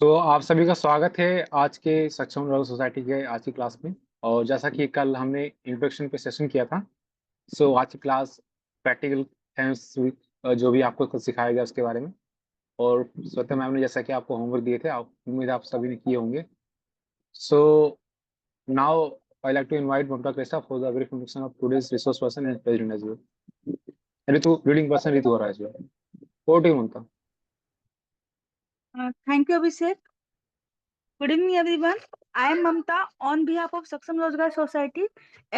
तो आप सभी का स्वागत है आज के सक्षम वर्ग सोसाइटी के आज की क्लास में। और जैसा कि कल हमने इंट्रोडक्शन पे सेशन किया था, सो आज की क्लास प्रैक्टिकल थेम्स जो भी आपको कुछ सिखाया गया उसके बारे में। और श्वेता मैम ने जैसा कि आपको होमवर्क दिए थे, आप उम्मीद है आप सभी ने किए होंगे। So now I like to invite Mamta Krishna for the brief introduction of today's resource person and present as well. Ritu reading person Ritu हो रहा है as well. Over to you Mamta. Thank you, Abhishek. Good evening, everyone. I am Mamta on behalf of Saksham Rozgar Society.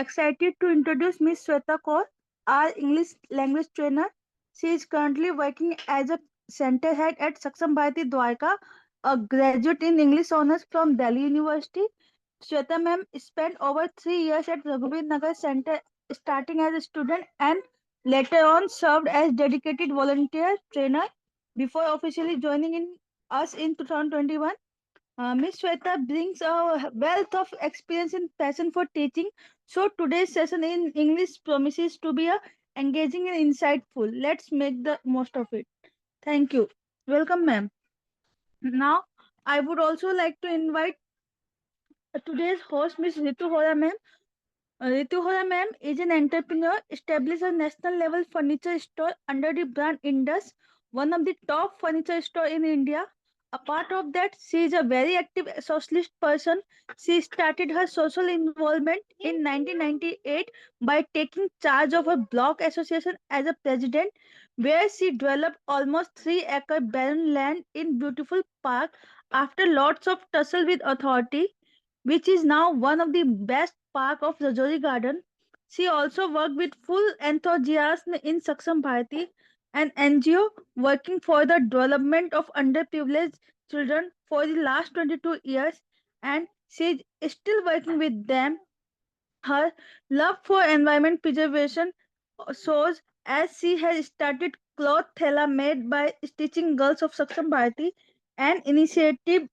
Excited to introduce Miss Sweta Kaur, our English language trainer. She is currently working as a center head at Saksham Bharati Dwarka, a graduate in English honors from Delhi University. Sweta ma'am spent over 3 years at Raghuveer Nagar Center, starting as a student and later on served as dedicated volunteer trainer before officially joining in us in 2021. Miss Shweta brings a wealth of experience and passion for teaching. So today's session in English promises to be engaging and insightful. Let's make the most of it. Thank you. Welcome, ma'am. Now, I would also like to invite today's host, Miss Ritu Hora, ma'am. Ritu Hora, ma'am, is an entrepreneur, established a national level furniture store under the brand Indus, one of the top furniture store in India. Apart of that, she is a very active socialist person. She started her social involvement in 1998 by taking charge of a block association as a president, where she developed almost 3-acre barren land in beautiful park after lots of tussle with authority, which is now one of the best park of Rajouri Garden. She also worked with full enthusiasm in Saksham Bharati, an NGO working for the development of underprivileged children for the last 22 years, and she is still working with them. Her love for environment preservation shows as she has started cloth thela made by Stitching Girls of Saksham Bharati, an initiative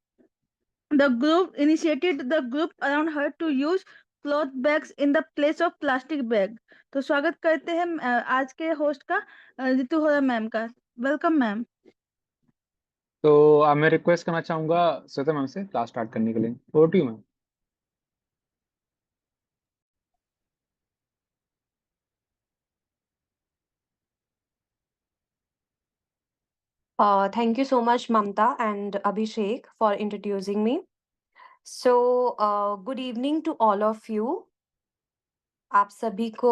the group initiated the group around her to use cloth bags in the place of plastic bag. तो स्वागत करते हैं आज के host का Ritu Hora ma'am का। Welcome ma'am. तो अब मैं रिक्वेस्ट करना चाहूंगा श्वेता मैम से क्लास स्टार्ट करने के लिए। Over to you ma'am. Thank you so much, Mamta and Abhishek, for introducing me. So, good evening to all of you. आप सभी को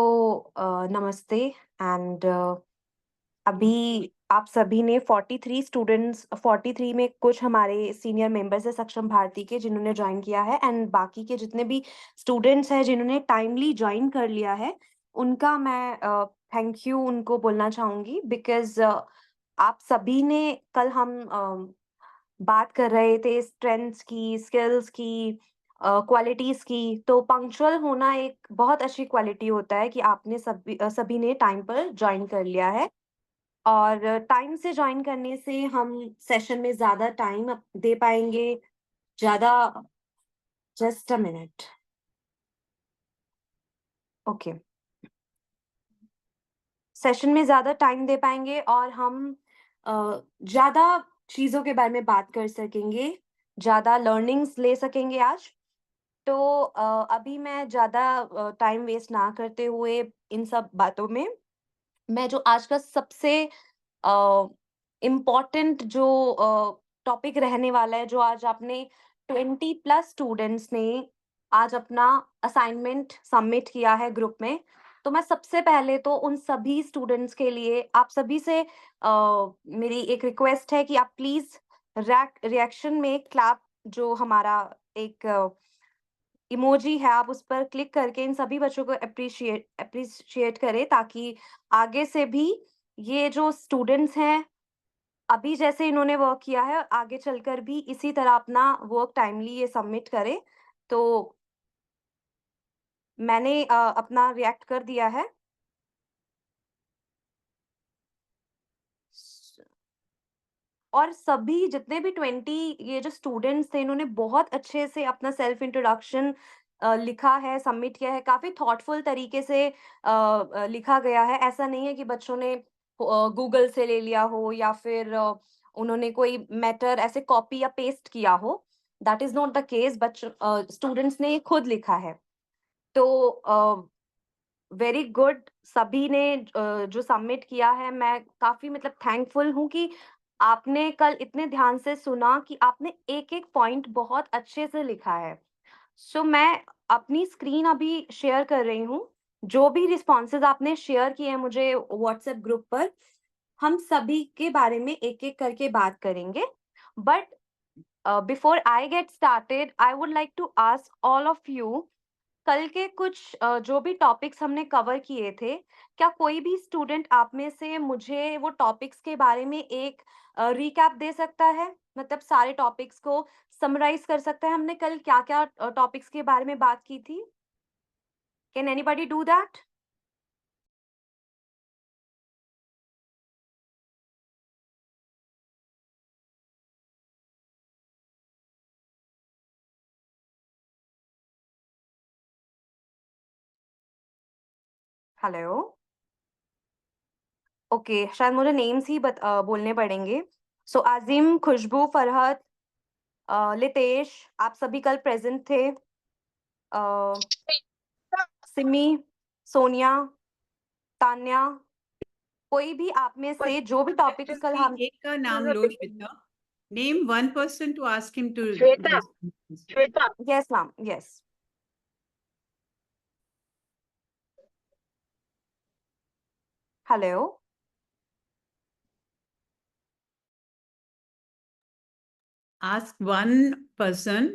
नमस्ते एंड अभी आप सभी ने 43 में कुछ हमारे सीनियर मेंबर्स है सक्षम भारती के जिन्होंने ज्वाइन किया है एंड बाकी के जितने भी स्टूडेंट्स हैं जिन्होंने टाइमली ज्वाइन कर लिया है उनका मैं थैंक यू उनको बोलना चाहूंगी बिकॉज आप सभी ने कल हम बात कर रहे थे स्ट्रेंथ्स की, स्किल्स की, क्वालिटीज की। तो पंक्चुअल होना एक बहुत अच्छी क्वालिटी होता है कि आपने सभी ने टाइम पर ज्वाइन कर लिया है और टाइम से ज्वाइन करने से हम सेशन में ज्यादा टाइम दे पाएंगे। ज्यादा just a minute. Okay, session में ज्यादा टाइम दे पाएंगे और हम ज्यादा चीजों के बारे में बात कर सकेंगे, ज्यादा लर्निंग्स ले सकेंगे आज। तो अभी मैं ज्यादा टाइम वेस्ट ना करते हुए इन सब बातों में मैं जो आज का सबसे इम्पोर्टेंट जो टॉपिक रहने वाला है, जो आज आपने 20+ स्टूडेंट्स ने आज अपना असाइनमेंट सबमिट किया है ग्रुप में। तो मैं सबसे पहले तो उन सभी स्टूडेंट्स के लिए आप सभी से मेरी एक रिक्वेस्ट है कि आप प्लीज रिएक्शन में क्लैप जो हमारा एक इमोजी है आप उस पर क्लिक करके इन सभी बच्चों को अप्रिशिएट करें ताकि आगे से भी ये जो स्टूडेंट्स हैं अभी जैसे इन्होंने वर्क किया है आगे चलकर भी इसी तरह अपना वर्क टाइमली ये सबमिट करें। तो मैंने अपना रिएक्ट कर दिया है। और सभी जितने भी 20 ये जो स्टूडेंट्स थे इन्होंने बहुत अच्छे से अपना सेल्फ इंट्रोडक्शन लिखा है, सबमिट किया है। काफी थॉटफुल तरीके से लिखा गया है। ऐसा नहीं है कि बच्चों ने गूगल से ले लिया हो या फिर उन्होंने कोई मैटर ऐसे कॉपी या पेस्ट किया हो, that is not the case, but students ने खुद लिखा है। तो वेरी गुड, सभी ने जो सबमिट किया है, मैं काफी मतलब थैंकफुल हूँ कि आपने कल इतने ध्यान से सुना, कि आपने एक एक पॉइंट बहुत अच्छे से लिखा है। सो मैं अपनी स्क्रीन अभी शेयर कर रही हूँ। जो भी रिस्पॉन्सेज आपने शेयर किए हैं मुझे व्हाट्सएप ग्रुप पर, हम सभी के बारे में एक एक करके बात करेंगे। But before I get started, I would like to ask all of you, कल के कुछ जो भी टॉपिक्स हमने कवर किए थे, क्या कोई भी स्टूडेंट आप में से मुझे वो टॉपिक्स के बारे में एक रिकैप दे सकता है? मतलब सारे टॉपिक्स को समराइज कर सकता है, हमने कल क्या क्या टॉपिक्स के बारे में बात की थी? Can anybody do that? Hello, okay, शायद मुझे नेम्स ही बोलने पड़ेंगे। सो आजिम, खुशबू, फरहत, लितेश, आप सभी कल प्रेजेंट थे। सिमी, सोनिया, तान्या, कोई भी आप में से जो भी टॉपिक्स कल हम एक का नाम लो Shweta, name one person to ask him to Shweta, Shweta, yes ma'am, yes. Hello, ask one person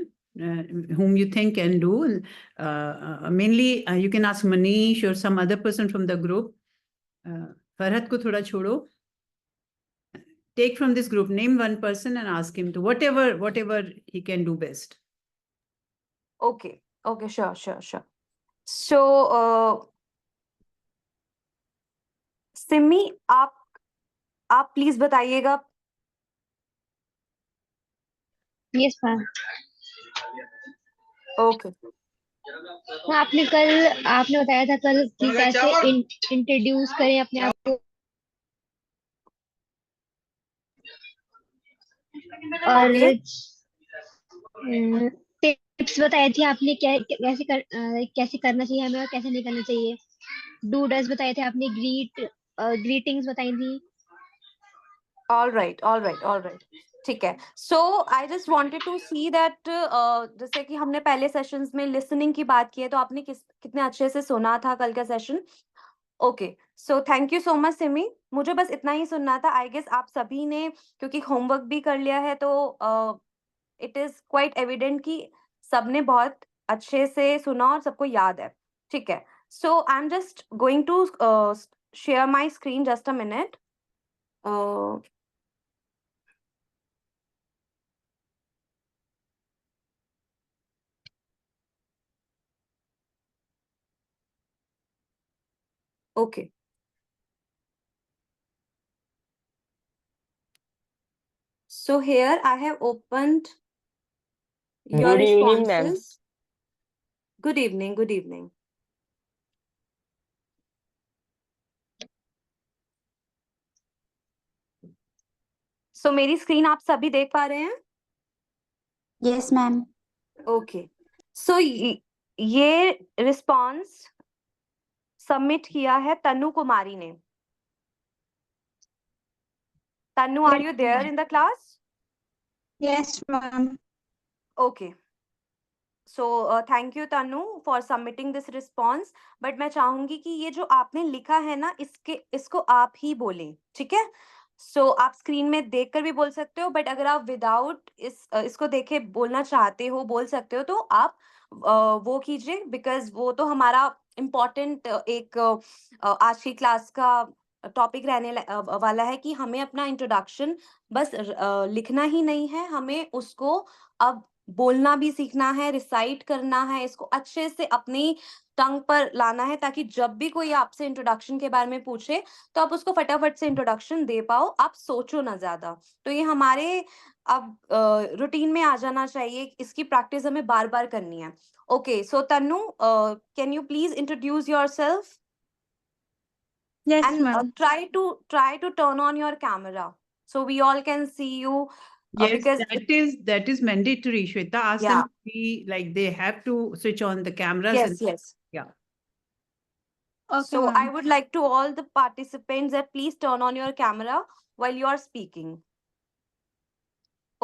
whom you think can do. Mainly, you can ask Manish or some other person from the group. Farhat ko thoda chodo. Take from this group, name one person and ask him to whatever he can do best. okay, okay, sure. So, Simi, आप please बताइएगा। Yes ma'am. Okay, आपने बताया था कल कि कैसे introduce करें अपने आप को, और टिप्स बताई थी आपने कैसे करना चाहिए हमें और कैसे नहीं करना चाहिए। डू डज बताए थे आपने, ग्रीटिंग्स बताई थी। ऑल राइट, ठीक है। So I just wanted to see that, जैसे कि हमने पहले सेशंस में लिसनिंग की बात की है, तो आपने कितने अच्छे से सुना था कल का session. Okay, so thank you so much Simi, मुझे बस इतना ही सुनना था। आई गेस आप सभी ने क्योंकि होमवर्क भी कर लिया है, तो इट इज क्वाइट एविडेंट कि सबने बहुत अच्छे से सुना और सबको याद है। ठीक है, so I am just going to share my screen, just a minute. Okay. So here I have opened your Good evening, ma'am. responses. Good evening. So मेरी स्क्रीन आप सभी देख पा रहे हैं? Yes, ma'am. Okay. So ये response submit किया है तनु कुमारी ने। तनु, are you there in the class? Yes, ma'am. Okay. So thank you Tanu for submitting this response. But मैं चाहूंगी कि ये जो आपने लिखा है ना, इसको आप ही बोलें, ठीक है? So आप स्क्रीन में देखकर भी बोल सकते हो, बट अगर आप विदाउट इसको देखे बोलना चाहते हो, बोल सकते हो, तो आप वो कीजिए, बिकॉज वो तो हमारा इम्पोर्टेंट एक आज की क्लास का टॉपिक रहने वाला है कि हमें अपना इंट्रोडक्शन बस लिखना ही नहीं है, हमें उसको अब बोलना भी सीखना है, रिसाइट करना है, इसको अच्छे से अपनी टंग पर लाना है, ताकि जब भी कोई आपसे इंट्रोडक्शन के बारे में पूछे तो आप उसको फटाफट से इंट्रोडक्शन दे पाओ, आप सोचो ना ज्यादा। तो ये हमारे अब रूटीन में आ जाना चाहिए, इसकी प्रैक्टिस हमें बार बार करनी है। Okay, so Tannu, can you please introduce yourself Yes, and ma'am. try to turn on your camera so we all can see you. Yes, Because that is mandatory. Shweta asked Yeah. them to be like they have to switch on the cameras. yes, yes. Yeah. Okay, So ma'am. I would like to all the participants that please turn on your camera while you are speaking.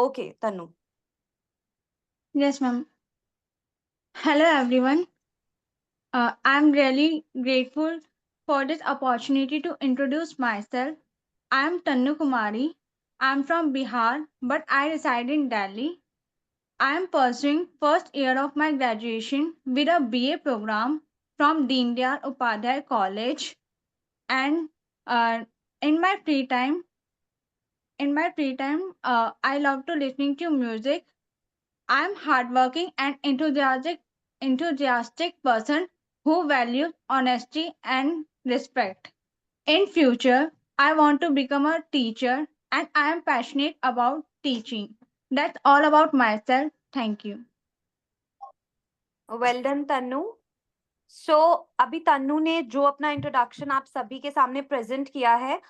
Okay, Tanu. Yes, ma'am. Hello, everyone. I'm really grateful for this opportunity to introduce myself. I'm Tannu Kumari. I'm from Bihar, but I reside in Delhi. I'm pursuing first year of my graduation with a BA program from Deendayal Upadhyay College. And in my free time, I love to listening to music. I'm hardworking and enthusiastic person who values honesty and respect. In future, I want to become a teacher and I am passionate about teaching. That's all about myself. Thank you. Well done, Tannu. So अभी तन्नु ने जो अपना introduction आप सभी के सामने present किया है,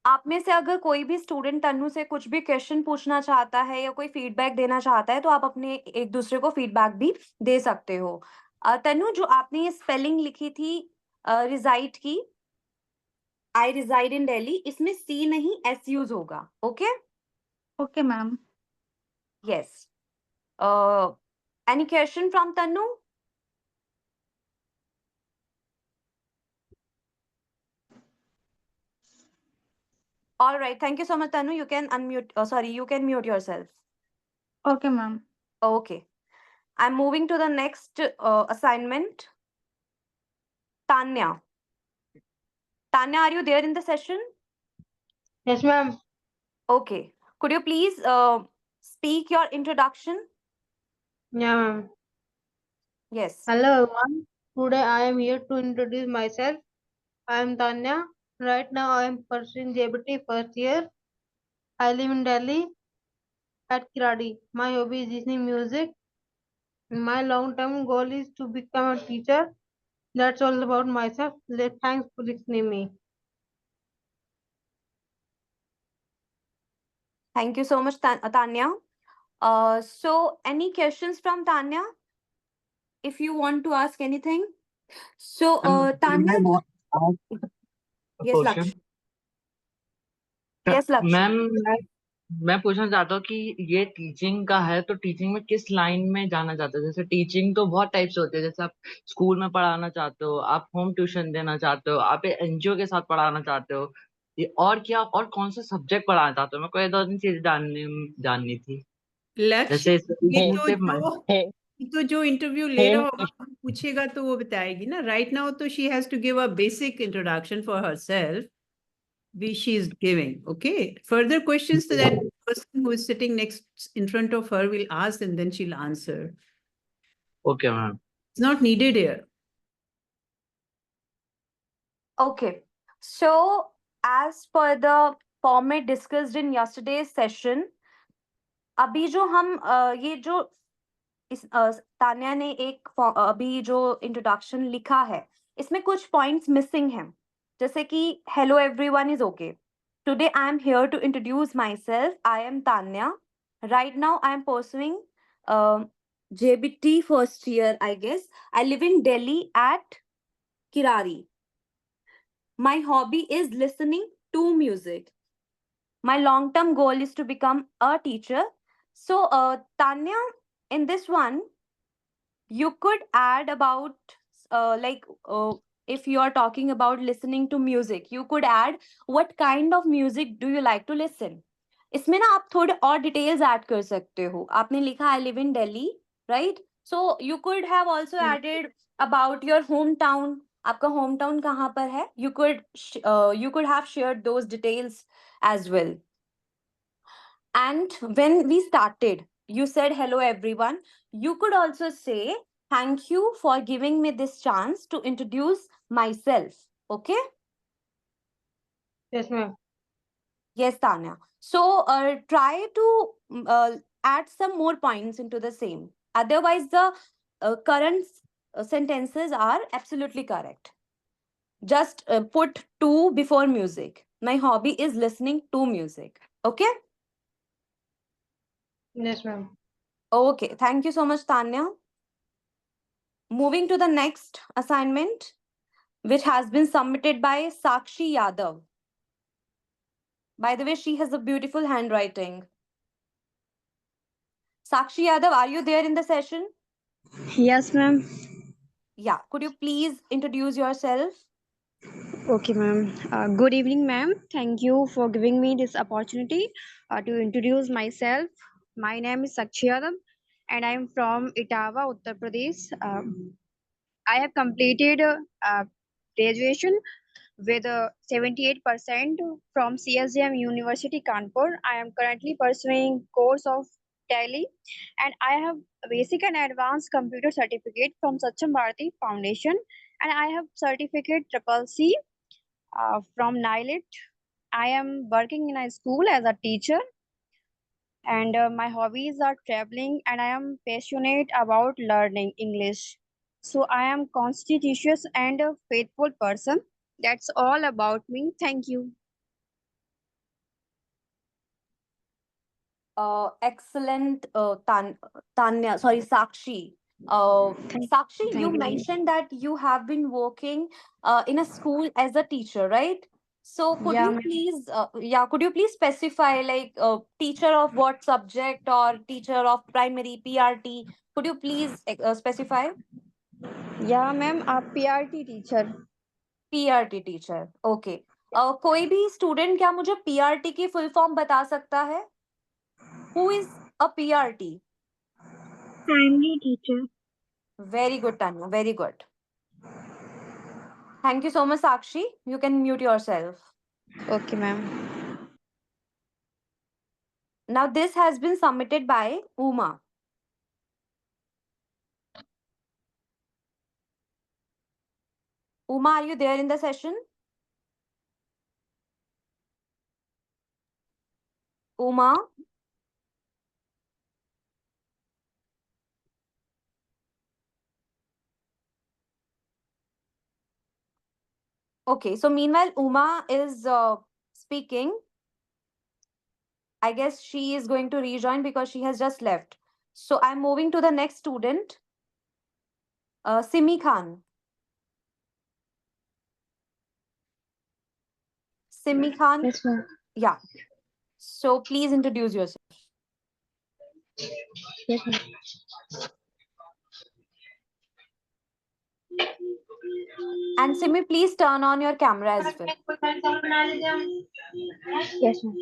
आप में से अगर कोई भी स्टूडेंट तन्नु से कुछ भी क्वेश्चन पूछना चाहता है या कोई फीडबैक देना चाहता है तो आप अपने एक दूसरे को फीडबैक भी दे सकते हो. तन्नु, जो आपने ये स्पेलिंग लिखी थी रिजाइड की, आई रिजाइड इन दिल्ली, इसमें सी नहीं एस यूज होगा. Okay Okay, ma'am. Yes. Any question from Tannu? All right, thank you so much, Tanu. You can unmute. You can mute yourself. Okay, ma'am. Okay. I'm moving to the next assignment. Tanya. Tanya, are you there in the session? Yes, ma'am. Okay. Could you please speak your introduction? Yeah, ma'am. Yes. Hello, everyone. Today I am here to introduce myself. I am Tanya. Right now I am pursuing JBT first year. I live in Delhi at Kiradi. My hobby is listening music. My long-term goal is to become a teacher. That's all about myself. Thanks for listening me. Thank you so much, Tanya. So, any questions from Tanya? If you want to ask anything. So, Tanya. Yes, Laksh. Yes, Laksh. Ma'am मैं पूछना चाहता हूँ कि ये teaching का है तो teaching में किस लाइन में जाना चाहते हो? जैसे टीचिंग तो बहुत टाइप से होती है, जैसे आप स्कूल में पढ़ाना चाहते हो, आप होम ट्यूशन देना चाहते हो, आप एनजीओ के साथ पढ़ाना चाहते हो, ये और क्या और कौन सा सब्जेक्ट पढ़ाना चाहते हो? मेरे को ये दो तीन चीजें जाननी थी. लक्ष्य, जैसे तो जो इंटरव्यू ले रहा होगा पूछेगा तो वो बताएगी ना. राइट नाउ तो she has to give a basic introduction for herself which she is giving. Okay, further questions to that person who is sitting next in front of her will ask and then she'll answer. Okay, ma'am. It's not needed here. Okay, so as per the format discussed in yesterday's session, अभी जो हम ये जो इस तान्या ने एक अभी जो इंट्रोडक्शन लिखा है इसमें कुछ पॉइंट्स मिसिंग हैं. जैसे कि hello everyone is okay. Today I am here to introduce myself. I am Tanya. Right now I am pursuing JBT first year, I guess. I live in Delhi at Kirari. My hobby is listening to music. My long-term goal is to become a teacher. So, Tanya, in this one, you could add about if you are talking about listening to music, you could add what kind of music do you like to listen. इसमें ना आप थोड़े और details add कर सकते हो. आपने लिखा I live in Delhi, right? So you could have also added about your hometown. आपका hometown कहाँ पर है? You could have shared those details as well. And when we started, you said hello everyone. You could also say thank you for giving me this chance to introduce myself. Okay? Yes, ma'am. Yes, Tanya. So try to add some more points into the same. Otherwise, the current sentences are absolutely correct. Just put to before music. My hobby is listening to music. Okay? Yes, ma'am. Okay, thank you so much, Tanya. Moving to the next assignment, which has been submitted by Sakshi Yadav. By the way, she has a beautiful handwriting. Sakshi Yadav, are you there in the session? Yes, ma'am. Yeah, could you please introduce yourself? Okay, ma'am. Good evening, ma'am. Thank you for giving me this opportunity to introduce myself. My name is Sakshi Yadav and I am from Etawah, Uttar Pradesh. I have completed graduation with 78% from CSJM University, Kanpur. I am currently pursuing course of Tally and I have basic and advanced computer certificate from Sacham Bharati Foundation and I have certificate Triple C from NILIT. I am working in a school as a teacher and my hobbies are traveling and I am passionate about learning English. So I am constitutious and a faithful person. That's all about me. Thank you. Excellent, Tanya, sorry, Sakshi. Sakshi, Thank you you, ma'am. mentioned that you have been working in a school as a teacher, right? So Yeah, ma'am. could you please specify like teacher of what subject or teacher of primary PRT? Could you please specify? Yeah, ma'am. A PRT teacher. PRT teacher, okay. कोई भी student क्या मुझे PRT की full form बता सकता है? Who is a PRT? Primary teacher. Very good, Tanya. Very good. Thank you so much, Sakshi. You can mute yourself. Okay, ma'am. Now, this has been submitted by Uma. Uma, are you there in the session? Uma? Okay, so meanwhile, Uma is speaking. I guess she is going to rejoin because she has just left. So I'm moving to the next student, Simi Khan. Simi Khan, Yes, ma'am. yeah. So please introduce yourself. Yes, ma'am. And Simi, please turn on your camera as well. Yes, ma'am.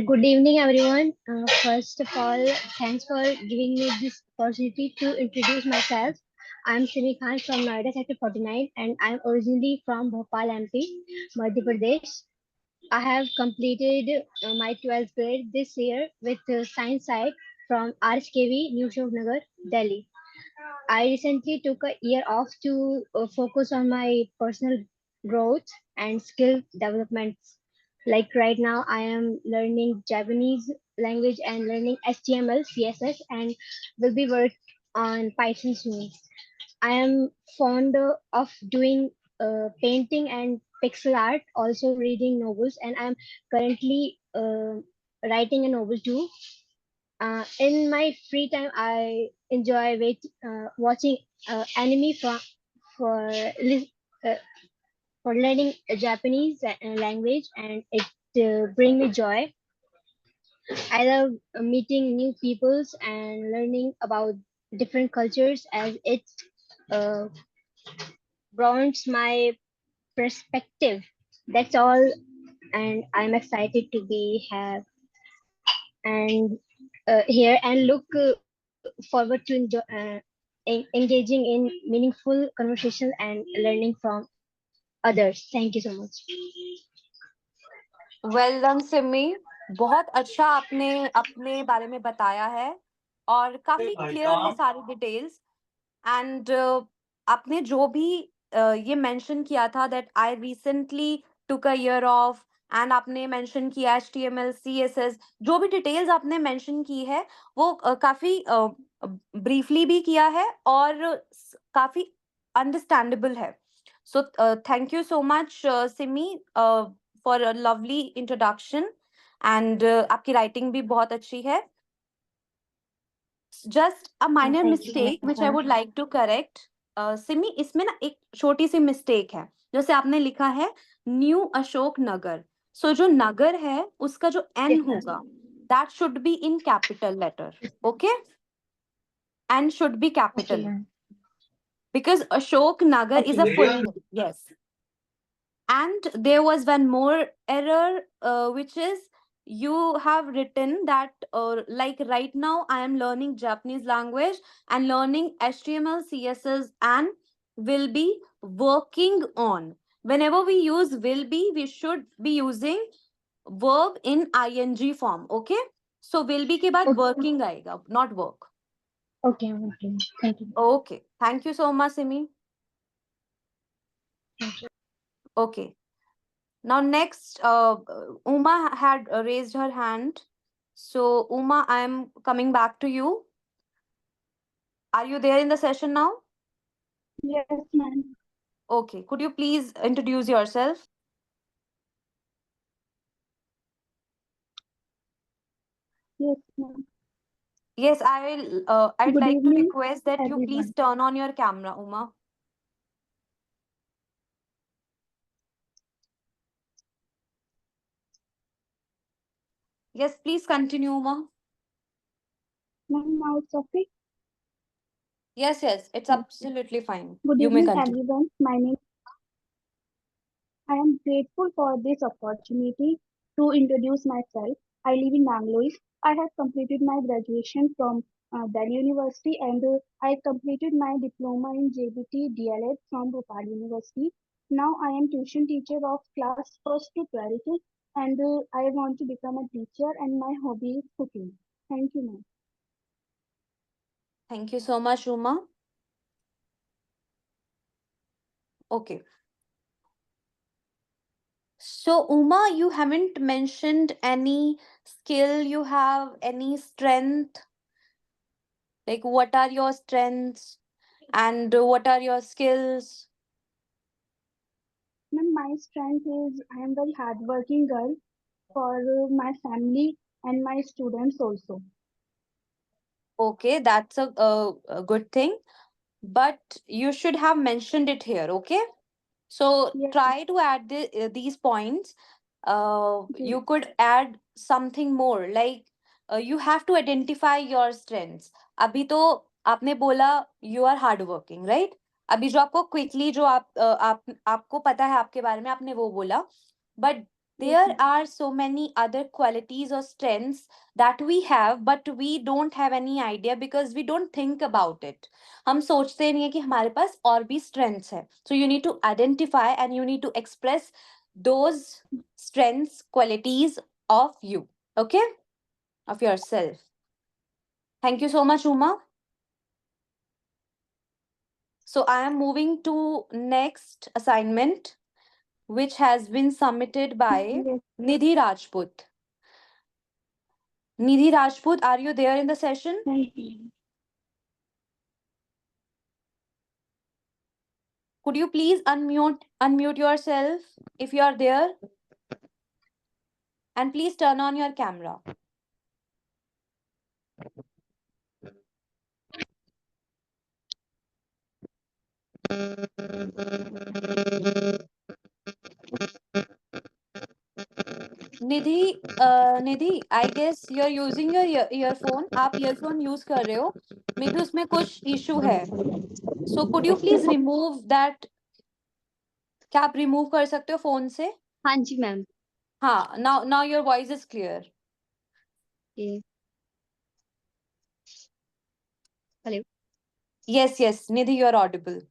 Good evening, everyone. First of all, thanks for giving me this opportunity to introduce myself. I'm Simi Khan from Noida Sector 49 and I'm originally from Bhopal, MP, Madhya Pradesh. I have completed my 12th grade this year with science side from RSKV, New Nagar, Delhi. I recently took a year off to focus on my personal growth and skill development. Like right now, I am learning Japanese language and learning HTML, CSS, and will be work on Python soon. I am fond of doing painting and pixel art, also reading novels, and I'm currently writing a novel too. In my free time, I enjoy watching anime for lis- uh, for learning Japanese language, and it bring me joy. I love meeting new peoples and learning about different cultures as it uh, broadens my perspective. That's all, and I'm excited to be here and here and look forward to engaging in meaningful conversation and learning from others. Thank you so much. Well done, Simi. बहुत अच्छा आपने अपने बारे में बताया है और काफी क्लियर है सारी डिटेल्स। एंड आपने जो भी ये मेंशन किया था that I recently took a year of and आपने मेंशन किया HTML, CSS, जो भी डिटेल्स आपने मेंशन की है वो काफी ब्रीफली भी किया है और काफी अंडरस्टैंडेबल है. So thank you so much Simi for a lovely introduction and आपकी राइटिंग भी बहुत अच्छी है. Just a minor thank you, mistake which I ma'am. Would like to correct. Simi, इसमें ना एक छोटी सी मिस्टेक है. जैसे आपने लिखा है न्यू अशोक नगर, सो जो नगर है उसका जो एन Yes, ma'am. होगा that should be in capital letter. Okay, N should be Okay, capital ma'am. because Ashok Nagar is a Okay. full name. Yes. And there was one more error, which is you have written that, like right now, I am learning Japanese language and learning HTML, CSS, and will be working on. Whenever we use will be, we should be using verb in ing form. Okay? So will be के बाद Okay. working आएगा, not work. Okay, ma'am. Okay. Thank you. Okay. Thank you so much, Simi. Thank you. Okay. Now next, Uma had raised her hand. So Uma, I am coming back to you. Are you there in the session now? Yes, ma'am. Okay. Could you please introduce yourself? Yes, ma'am. Yes, I will. I'd Good like to evening, request that you please everyone. turn on your camera, Uma. Yes, please continue, Uma. Ma'am, now it's okay. Yes, yes, it's Yes. absolutely fine. Good You may evening, continue. everyone. I am grateful for this opportunity to introduce myself. I live in Bangalore. I have completed my graduation from Delhi University and I completed my diploma in JBT DLED from Bhopal University. Now I am tuition teacher of class 1st to 12th and I want to become a teacher and my hobby is cooking. Thank you, ma'am. Thank you so much, Uma. Okay. So, Uma, you haven't mentioned any skill you have, any strength. Like, what are your strengths and what are your skills? Ma'am, my strength is I am very hardworking girl for my family and my students also. Okay, that's a good thing. But you should have mentioned it here, okay? So Yes, try to add these points. okay. You could add something more, like you have to identify your strengths. अभी तो आपने बोला you are hardworking, right? अभी जो आपको quickly जो आपको पता है आपके बारे में आपने वो बोला. But there are so many other qualities or strengths that we have, but we don't have any idea because we don't think about it. हम सोचते नहीं है कि हमारे पास और भी strengths है. So you need to identify and you need to express those strengths, qualities of you. Okay? Of yourself. Thank you so much, Uma. So I am moving to next assignment, which has been submitted by Yes. Nidhi Rajput. Nidhi Rajput, are you there in the session? Thank you. Could you please unmute yourself if you are there? And please turn on your camera. Nidhi, I guess you're using your earphone. आप earphone use कर रहे हो. Maybe उसमें कुछ issue है. So could you please remove that? क्या आप remove कर सकते हो phone से? हाँ जी मैम. हाँ, now your voice is clear. Okay. Hello. Yes, Nidhi, you're audible.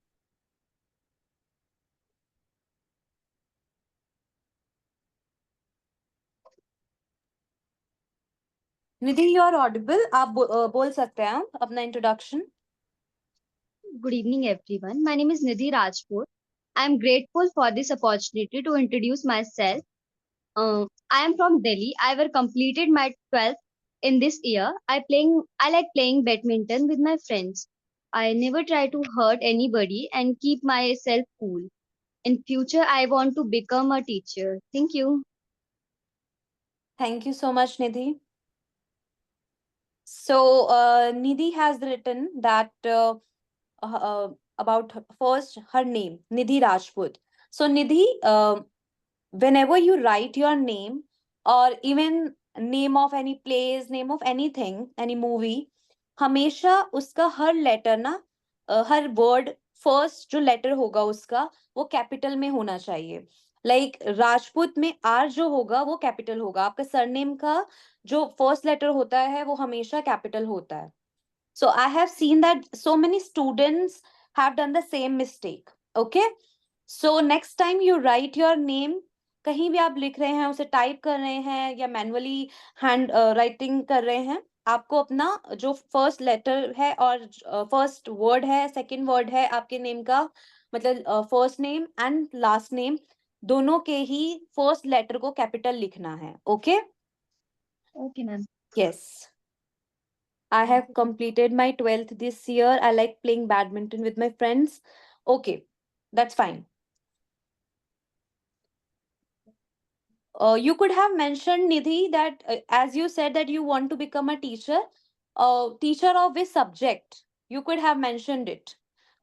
Nidhi, you're audible. आप बोल सकते हैं अपना introduction. Good evening, everyone. My name is Nidhi Rajput. I am grateful for this opportunity to introduce myself. I am from Delhi. I have completed my 12th in this year. I like playing badminton with my friends. I never try to hurt anybody and keep myself cool. In future, I want to become a teacher. Thank you. Thank you so much, Nidhi. So, Nidhi has written that about first her name, Nidhi Rajput. So, Nidhi, whenever you write your name or even name of any place, name of anything, any movie, हमेशा उसका हर letter ना हर word first जो letter होगा उसका वो capital में होना चाहिए. लाइक राजपूत में आर जो होगा वो कैपिटल होगा. आपका सरनेम का जो फर्स्ट लेटर होता है वो हमेशा कैपिटल होता है. So I have seen that so many students have done the same mistake. Okay. So next time you write your name, कहीं भी आप लिख रहे हैं उसे टाइप कर रहे हैं या मैनुअली हैंड राइटिंग कर रहे हैं, आपको अपना जो फर्स्ट लेटर है और फर्स्ट वर्ड है, सेकंड वर्ड है आपके नेम का, मतलब first name and last name दोनों के ही फर्स्ट लेटर को कैपिटल लिखना है. Okay. Okay, ma'am. Yes. I have completed my 12th this year. I like playing badminton with my friends. Okay, that's fine. You could have mentioned, Nidhi, that as you said that you want to become a teacher, teacher of which subject? You could have mentioned it.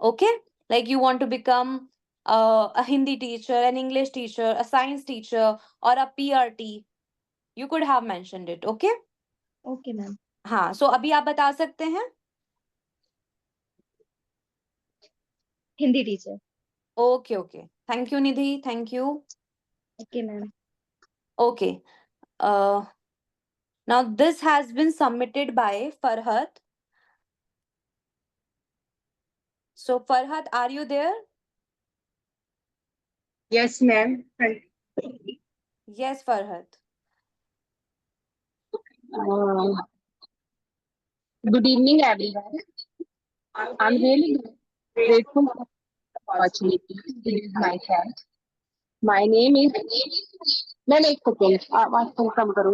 Okay, like you want to become a Hindi teacher, an English teacher, a science teacher, or a PRT. You could have mentioned it. Okay. Okay, ma'am. हाँ, so अभी आप बता सकते हैं. Hindi teacher. Okay, okay. Thank you, Nidhi. Thank you. Okay, ma'am. Okay. Now this has been submitted by Farhat. So Farhat, are you there? Yes, ma'am. Yes, Farhat. Good evening, everyone. I'm really grateful for the opportunity to introduce myself. My name is. Ma'am, एक second आवाज को कम करो.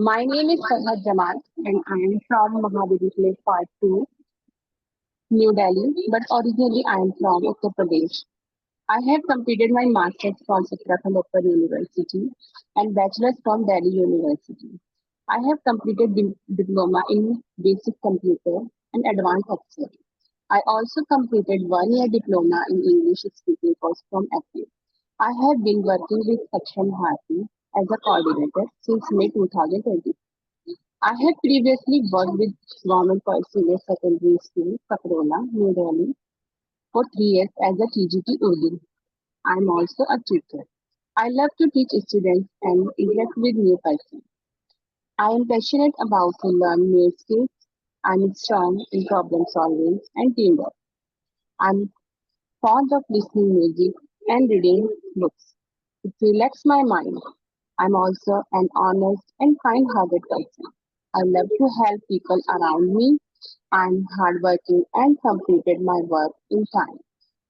My name is Farhat Jamal and I am from Mahabodhi Place Part 2, New Delhi, but originally I am from Uttar Pradesh. I have completed my master's from Uttarakhand Open University and bachelor's from Delhi University. I have completed diploma in basic computer and advanced Excel. I also completed 1 year diploma in English speaking course from FU. I have been working with Section Bharti as a coordinator since May 2020. I have previously worked with Government College Senior Secondary School, Kakrola, New Delhi for 3 years as a TGT Urdu. I am also a teacher. I love to teach students and interact with new persons. I am passionate about to learn new skills. I am strong in problem solving and teamwork. I am fond of listening music and reading books. It relaxes my mind. I am also an honest and kind-hearted person. I love to help people around me. I am hardworking and completed my work in time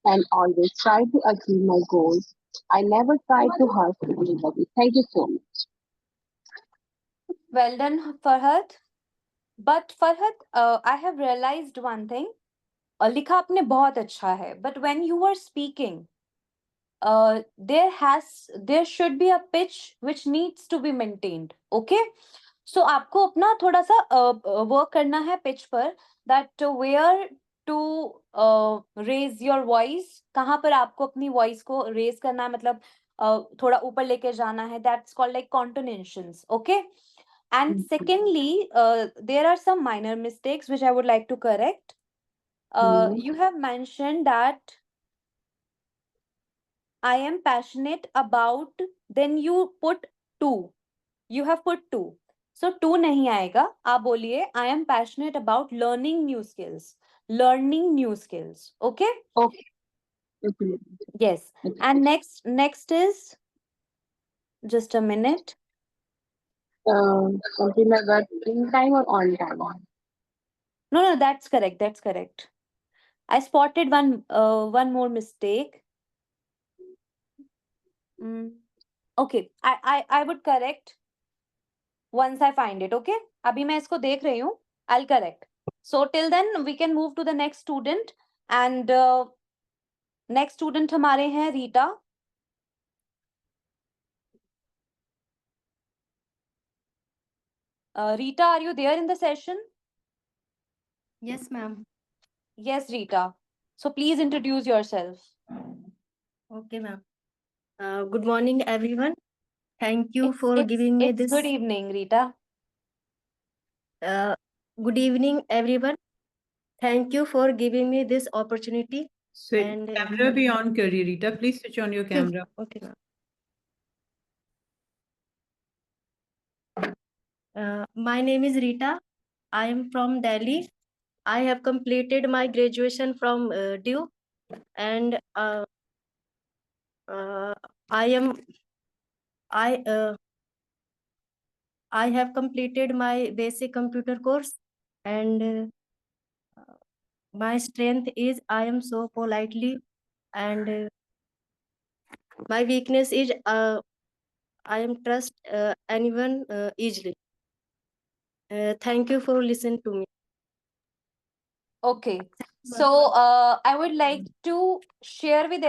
and always try to achieve my goals. I never try to hurt anybody. Thank you so much. Well done, Farhat. But Farhat, I have realized one thing. लिखा आपने बहुत अच्छा है. But when you were speaking, there should be a pitch which needs to be maintained. Okay. So आपको अपना थोड़ा सा work करना है pitch पर, that where to raise your voice, कहाँ पर आपको अपनी voice को raise करना है, मतलब थोड़ा ऊपर लेके जाना है. That's called like contonations. Okay. And secondly, there are some minor mistakes which I would like to correct. You have mentioned that I am passionate about, then you put two. You have put two. So two नहीं आएगा. आप बोलिए I am passionate about learning new skills. Learning new skills. Okay? Okay. Okay. Yes. And next is, just a minute. Something like that in time or on time? No, that's correct. That's correct. I spotted one more mistake. Okay, I would correct once I find it. Okay, अभी मैं इसको देख रही हूँ. I'll correct. So till then we can move to the next student, and next student हमारे हैं Rita. Rita, are you there in the session? Yes, ma'am. Yes, Rita. So please introduce yourself. Okay, ma'am. Good morning, everyone. Thank you for It's giving me it's this. good evening, Rita. Good evening, everyone. Thank you for giving me this opportunity. So And camera be on करिए Rita. Please switch on your camera. Okay, ma'am. My name is Rita. I am from Delhi. I have completed my graduation from DU, and I have completed my basic computer course, and my strength is I am so politely, and my weakness is I am trust anyone easily. Thank you for listening to me. Okay. So I would like to share with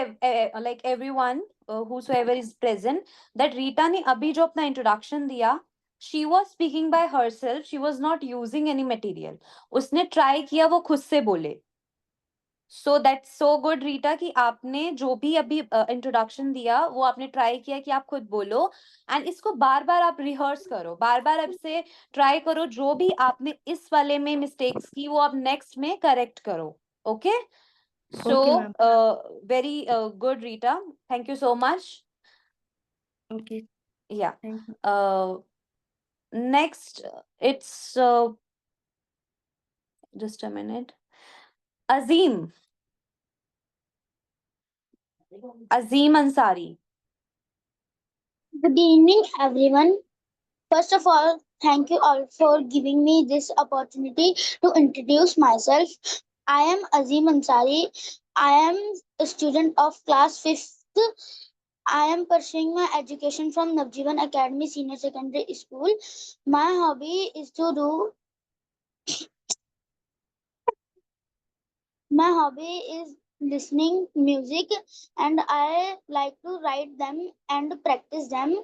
like everyone whosoever is present that Rita ने अभी जो अपना introduction दिया, she was speaking by herself. She was not using any material. उसने try किया वो खुद से बोले. So that's so good Rita कि आपने जो भी अभी इंट्रोडक्शन दिया वो आपने ट्राई किया कि आप खुद बोलो एंड इसको बार बार आप रिहर्स करो, बार बार अब से ट्राई करो, जो भी आपने इस वाले में मिस्टेक्स की वो आप नेक्स्ट में करेक्ट करो. Okay, so very good Rita, thank you so much. Okay. Yeah. Thank you. Next, it's just a minute. Azim Ansari. Good evening, everyone. First of all, thank you all for giving me this opportunity to introduce myself. I am Azim Ansari. I am a student of class 5th. I am pursuing my education from Navjeevan Academy Senior Secondary School. My hobby is listening music, and I like to write them and practice them.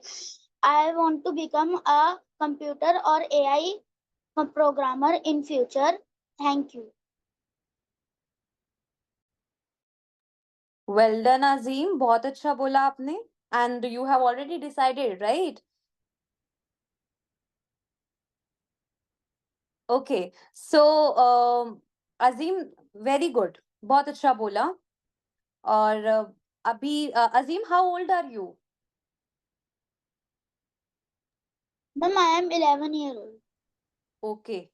I want to become a computer or AI programmer in future. Thank you. Well done, Azim. बहुत अच्छा बोला आपने. And you have already decided, right? Okay. So, Azim, very good. बहुत अच्छा बोला. और अभी Azim, how old are you? Ma'am, I am 11 years old. Okay.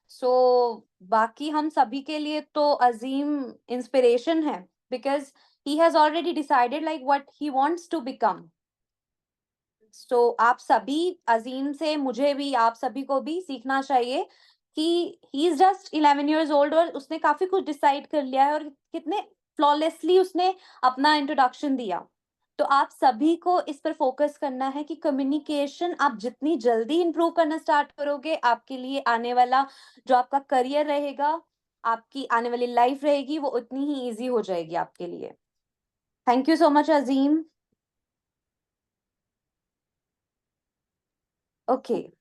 So बाकी हम सभी के लिए तो अजीम इंस्पिरेशन है because he has already decided like what he wants to become. So आप सभी अजीम से, मुझे भी, आप सभी को भी सीखना चाहिए कि he is just 11 years old और उसने काफी कुछ डिसाइड कर लिया है और कितने फ्लॉलेसली उसने अपना इंट्रोडक्शन दिया. तो आप सभी को इस पर फोकस करना है कि कम्युनिकेशन आप जितनी जल्दी इंप्रूव करना स्टार्ट करोगे, आपके लिए आने वाला जो आपका करियर रहेगा, आपकी आने वाली लाइफ रहेगी, वो उतनी ही इजी हो जाएगी आपके लिए. Thank you so much Azeem. Okay,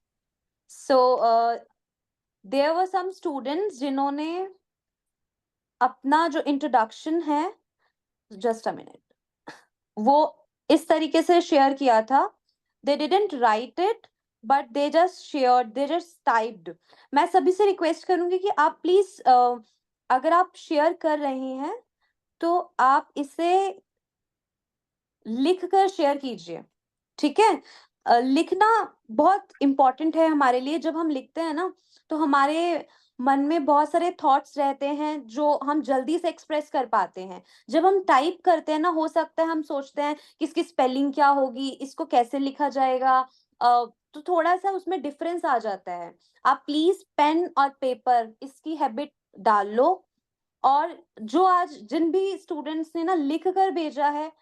so there were some students जिन्होंने अपना जो इंट्रोडक्शन है, जस्ट अ मिनट, वो इस तरीके से शेयर किया था. They didn't right it but they just shared, they just typed. मैं सभी से रिक्वेस्ट करूंगी कि आप प्लीज अगर आप शेयर कर रहे हैं तो आप इसे लिख कर शेयर कीजिए. ठीक है, लिखना बहुत इम्पोर्टेंट है हमारे लिए. जब हम लिखते हैं ना तो हमारे मन में बहुत सारे थॉट्स रहते हैं जो हम जल्दी से एक्सप्रेस कर पाते हैं. जब हम टाइप करते हैं ना, हो सकता है हम सोचते हैं कि इसकी स्पेलिंग क्या होगी, इसको कैसे लिखा जाएगा, तो थोड़ा सा उसमें डिफरेंस आ जाता है. आप प्लीज पेन और पेपर इसकी हैबिट डाल लो. और जो आज जिन भी स्टूडेंट्स ने ना लिख कर भेजा है,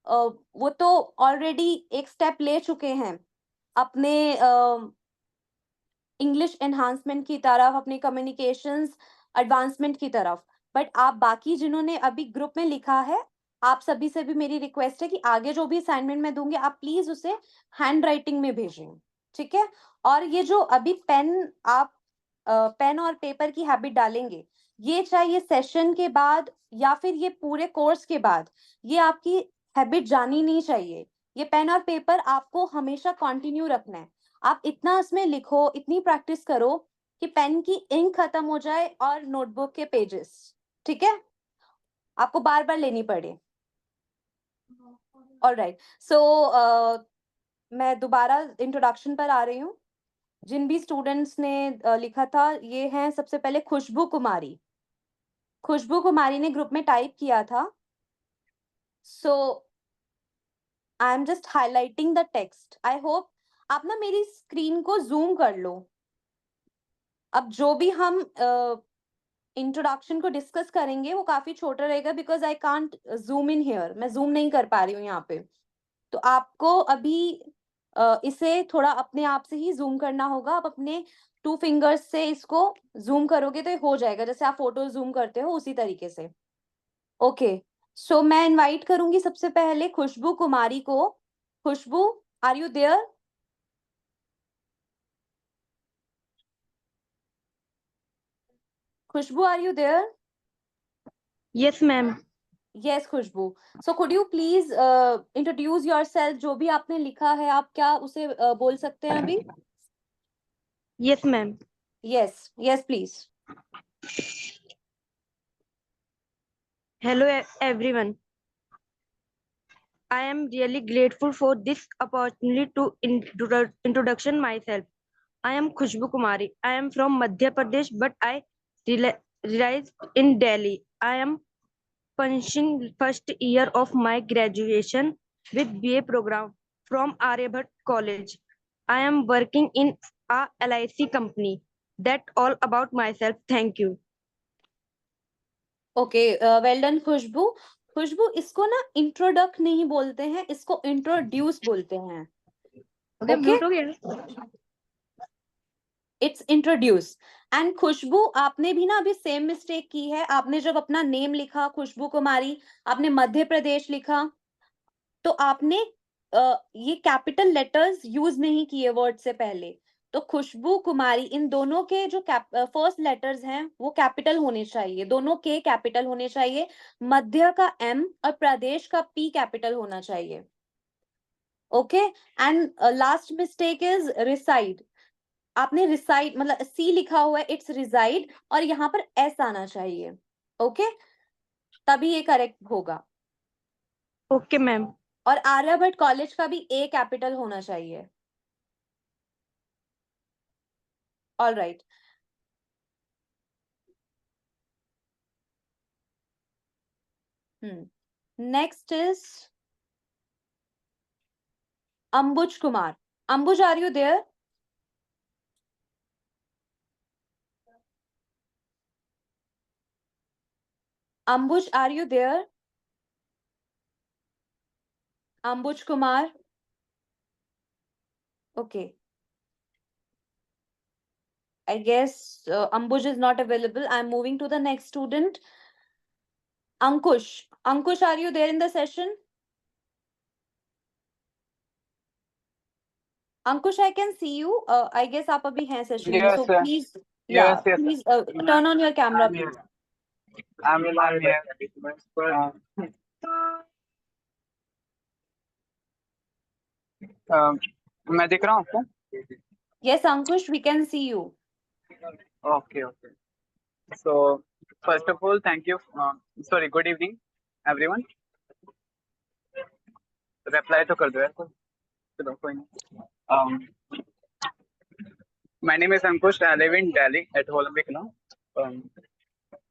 वो तो ऑलरेडी एक स्टेप ले चुके हैं अपने इंग्लिश एनहांसमेंट की तरफ, अपने कम्युनिकेशंस एडवांसमेंट की तरफ। बट आप बाकी जिन्होंने अभी ग्रुप में लिखा है, आप सभी से भी मेरी रिक्वेस्ट है कि आगे जो भी असाइनमेंट मैं दूंगी आप प्लीज उसे हैंड राइटिंग में भेजें, ठीक है? और ये जो अभी आप पेन और पेपर की हैबिट डालेंगे, ये चाहे ये सेशन के बाद या फिर ये पूरे कोर्स के बाद, ये आपकी हैबिट जानी नहीं चाहिए। ये पेन और पेपर आपको हमेशा कंटिन्यू रखना है। आप इतना इसमें लिखो, इतनी प्रैक्टिस करो कि पेन की इंक खत्म हो जाए और नोटबुक के पेजेस, ठीक है? आपको बार बार लेनी पड़े। ऑलराइट, सो मैं दोबारा इंट्रोडक्शन पर आ रही हूँ। जिन भी स्टूडेंट्स ने लिखा था, ये हैं सबसे पहले खुशबू कुमारी। खुशबू कुमारी ने ग्रुप में टाइप किया था, so I am just highlighting the text. I hope आप ना मेरी स्क्रीन को जूम कर लो। अब जो भी हम इंट्रोडक्शन को डिस्कस करेंगे वो काफी छोटा रहेगा because I can't zoom in here. मैं जूम नहीं कर पा रही हूँ यहाँ पे। तो आपको अभी इसे थोड़ा अपने आप से ही जूम करना होगा। आप अपने 2 फिंगर्स से इसको जूम करोगे तो ये हो जाएगा, जैसे आप फोटो जूम करते हो उसी तरीके से। ओके, सो मैं इनवाइट करूंगी सबसे पहले खुशबू कुमारी को। Khushboo, are you there? Khushboo, are you there? Yes, ma'am. Yes, Khushboo. So could you please introduce yourself? जो भी आपने लिखा है, आप क्या उसे बोल सकते हैं अभी? Yes, ma'am. Yes, yes, please. Hello, everyone. I am really grateful for this opportunity to introduction myself. I am Khushbu Kumari. I am from Madhya Pradesh, but I realized in Delhi. I am finishing first year of my graduation with BA program from Aryabhatta College. I am working in a LIC company. That all about myself. Thank you. Okay, well done, खुशबू। खुशबू, इसको ना इंट्रोडक्ट नहीं बोलते हैं, इसको introduce बोलते हैं। Okay, it's introduce. And खुशबू, आपने भी ना अभी सेम मिस्टेक की है। आपने जब अपना नेम लिखा खुशबू कुमारी, आपने मध्य प्रदेश लिखा, तो आपने ये कैपिटल लेटर्स यूज नहीं किए वर्ड से पहले। तो खुशबू कुमारी, इन दोनों के जो फर्स्ट लेटर्स हैं वो कैपिटल होने चाहिए, दोनों के कैपिटल होने चाहिए। मध्य का M और प्रदेश का P कैपिटल होना चाहिए। Okay, and last mistake is reside. आपने रिसाइड मतलब C लिखा हुआ है, इट्स रिसाइड, और यहाँ पर S आना चाहिए। ओके, तभी ये करेक्ट होगा। Okay ma'am. और आर्यभट्ट कॉलेज का भी A कैपिटल होना चाहिए। All right, next is Ambuj Kumar. Ambuj, are you there? Ambuj, are you there? Ambuj Kumar, okay. I guess Ambuj is not available. I'm moving to the next student. Ankush. Ankush, are you there in the session? Ankush, I can see you. I guess आप अभी हैं session में. Yes, So sir. please, Yes, yes. please turn on your camera, please. I'm here. मैं दिख रहा हूँ आपको? Yes, Ankush, we can see you. Okay, okay. So first of all, thank you. Sorry, good evening, everyone. Reply तो कर दो यार कोई. चलो कोई नहीं. My name is Ankush. I live in Delhi at Olympic now.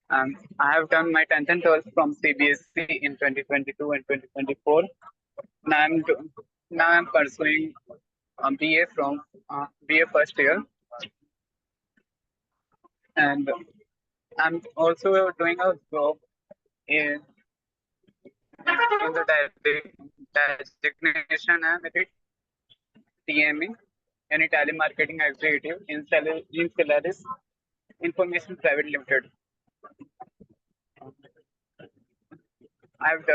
I have done my 10th and 12th from CBSE in 2022 and 2024. Now I'm pursuing BA from BA first year, and I'm also doing a job in the designation है मेरी TME यानी telemarketing executive in Stellaris Information Private Limited. I have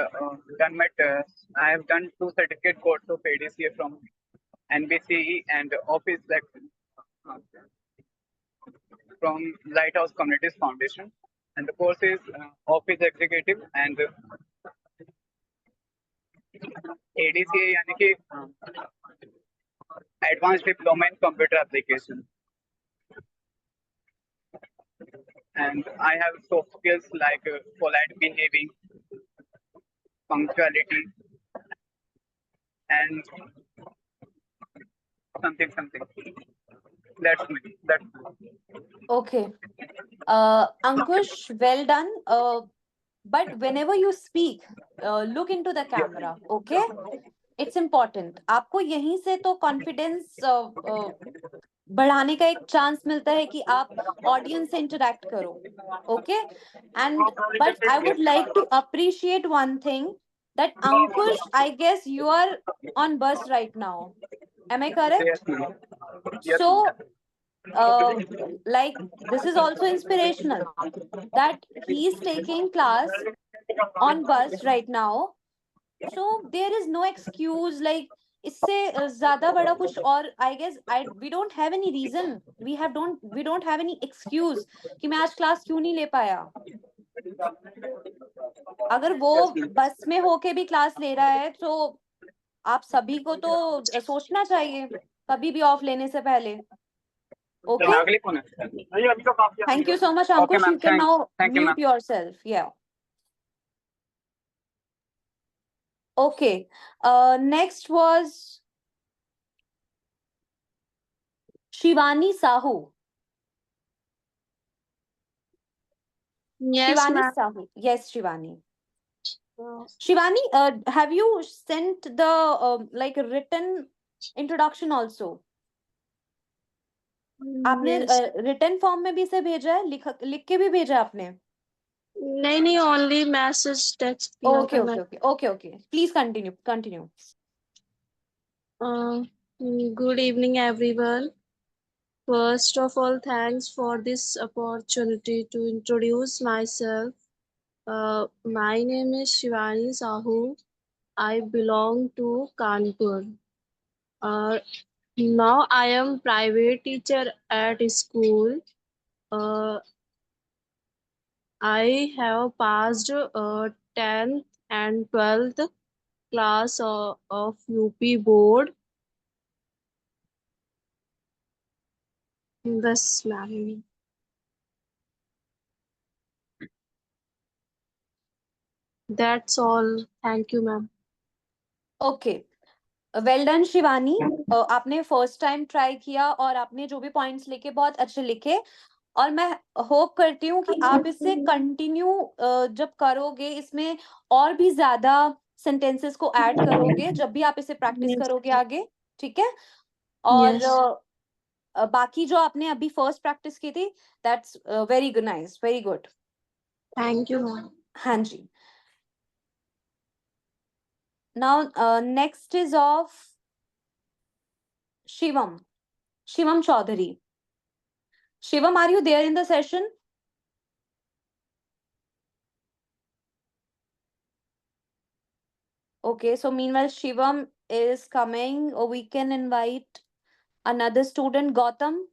done 2 certificate course of ADCA from NBCE and Office from Lighthouse Communities Foundation, and the course is Office Executive and ADCA यानी कि Advanced Diploma in Computer Application. And I have soft skills like polite behaving, punctuality, and something. That's me. Okay. Ankush, well done. But whenever you speak, look into the camera, okay? It's important. आपको यहीं से तो confidence बढ़ाने का एक chance मिलता है कि आप audience से interact करो, okay? But I would like to appreciate one thing, that Ankush, I guess you are on bus right now. Am I correct? Yes. So, like, this is also inspirational that he is taking class on bus right now. So there is no excuse, like इससे ज़्यादा बड़ा कुछ और I guess we don't have any reason, we don't have any excuse कि मैं आज class क्यों नहीं ले पाया. अगर वो बस में होके भी क्लास ले रहा है तो आप सभी को तो सोचना चाहिए कभी भी ऑफ लेने से पहले. Okay. Thank you so much, Ankush. Okay, you can now Thank you, mute ma'am. yourself. Yeah. Okay. Next was Shivani Sahu. Yes, Shivani ma'am. Sahu. Yes, Shivani. Shivani, have you sent the like written introduction also? आपने Yes. written form में भी इसे भेजा है, लिख के भी भेजा है आपने? नहीं, only message text किया था मैं. Okay. Please continue. Good evening, everyone. First of all, thanks for this opportunity to introduce myself. My name is Shivani Sahu. I belong to Kanpur. Now I am private teacher at school. I have passed 10th and 12th class of UP board. Thus, ma'am. That's all. Thank you, ma'am. Okay. Well done, Shivani. आपने first time try किया और आपने जो भी points लिखे बहुत अच्छे लिखे और मैं होप करती हूँ कि आप इससे कंटिन्यू जब करोगे इसमें और भी ज्यादा सेंटेंसेस को ऐड करोगे जब भी आप इसे प्रैक्टिस करोगे आगे, ठीक है? और बाकी जो आपने अभी फर्स्ट प्रैक्टिस की थी that's very good, nice, very good. Thank you ma'am. हाँ जी. Now, next is of Shivam Chaudhary. Shivam, are you there in the session? Okay, so meanwhile Shivam is coming, or we can invite another student, Gautam.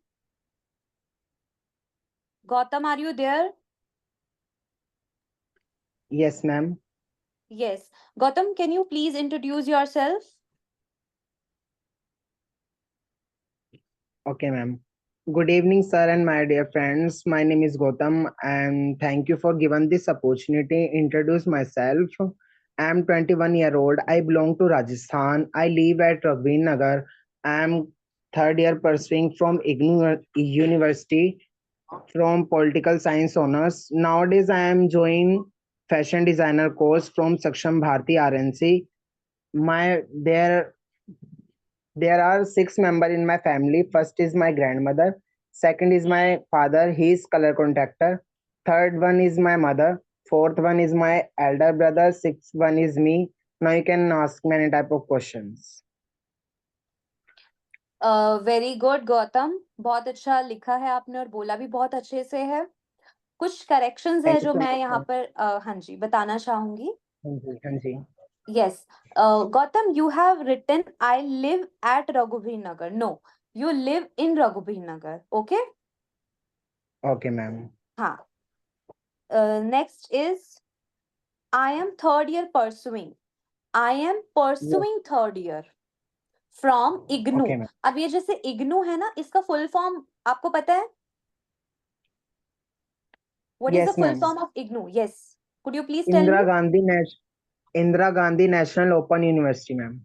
Gautam, are you there? Yes, ma'am. Yes. Gautam, can you please introduce yourself? Okay, ma'am. Good evening, sir and my dear friends. My name is Gautam and thank you for giving this opportunity to introduce myself. I am 21-year-old. I belong to Rajasthan. I live at Raghbir Nagar. I am third year pursuing from IGNOU University from political science honors. Nowadays, I am joining fashion designer course from Saksham Bharti RNC. There are 6 members in my family. First is my grandmother. Second is my father. He is color contractor. Third one is my mother. Fourth one is my elder brother. Sixth one is me. Now you can ask me any type of questions. Very good Gautam, बहुत अच्छा लिखा है आपने और बोला भी बहुत अच्छे से है। कुछ करेक्शंस है Thank you जो so मैं much, यहाँ ma'am. पर हाँ जी बताना चाहूंगी। हाँ जी। Yes, Gautam, you have written I live at Raghubir Nagar. No, you live in Raghubir Nagar. Okay? Okay, ma'am. हाँ. Next is I am third year pursuing. I am pursuing third year from IGNU. Okay, ma'am. अब ये जैसे IGNU है ना, इसका full form आपको पता है? What is the Yes, full ma'am. form of IGNU? Yes. Could you please tell me? Indira Gandhi National Open University, ma'am.